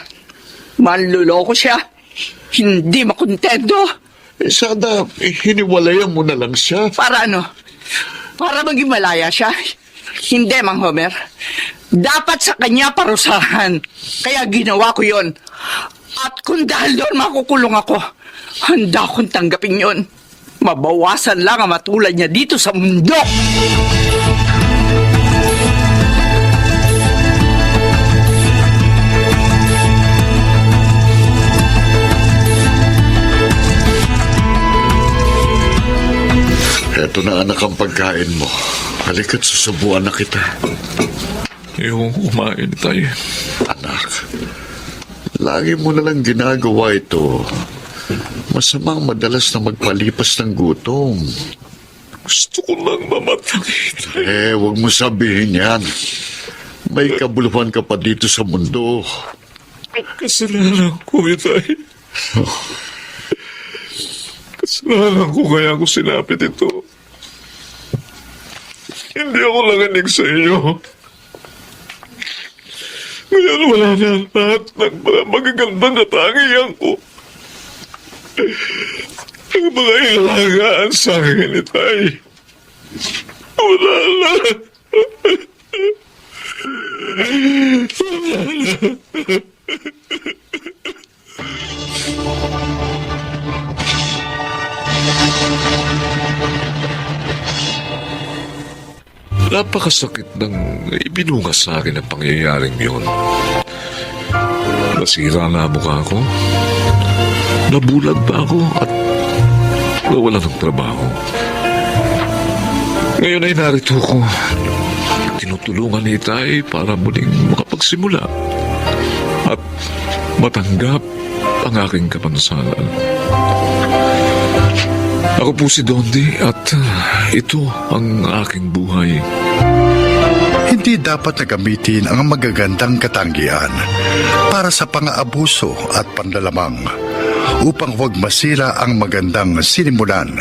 Manluloko siya. Hindi makontento. Sana hiniwalayan mo na lang siya. Para ano? Para maging malaya siya? Hindi, Mang Homer. Dapat sa kanya parusahan. Kaya ginawa ko yon. At kung dahil doon makukulong ako, handa akong tanggapin yon. Mabawasan lang ang matulad niya dito sa mundo. Eto na anak ang pagkain mo. Halika't susubuan na kita. Ewan ko kumain tayo. Anak, lagi mo na lang ginagawa ito. Masamang madalas na magpalipas ng gutom. Gusto ko lang mamatay. Huwag mo sabihin yan. May kabuluhan ka pa dito sa mundo. Kasalanan ko, Itay. Kasalanan ko kaya ako sinapit ito. Hindi ako nanganig sa iyo. Ngayon wala na lahat ng mga magagandang katangian ko. Ang mga ilagaan sa akin, Itay. Wala na. Napakasakit ng ibinunga sa akin ang pangyayaring yun. Nasira na ang mukha ko. Nabulag pa ako at nawala ng trabaho. Ngayon ay narito ko. Tinutulungan ni Itay para muling makapagsimula at matanggap ang aking kapansanan. Ako po si Dondi at ito ang aking buhay. Hindi dapat na gamitin ang magagandang katangian para sa pang-aabuso at panlalamang upang huwag masira ang magandang sinimulan.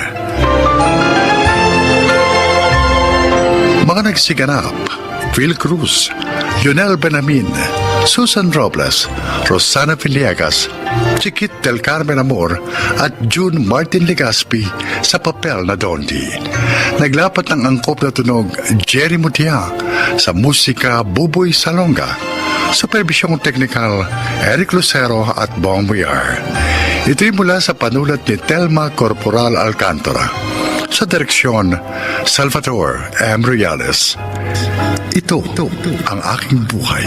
Mga nagsiganap: Phil Cruz, Lionel Benamin, Susan Robles, Rosana Villegas, Chiquit del Carmen Amor at June Martin Legaspi sa papel na Dondi. Naglapat ng angkop na tunog Jerry Mutia, sa musika Buboy Salonga, superbisyong teknikal Eric Lucero at Bong Muyar. Ito'y mula sa panulat ni Telma Corporal Alcantara, sa direksyon Salvador M. Reales. Ito ang aking buhay.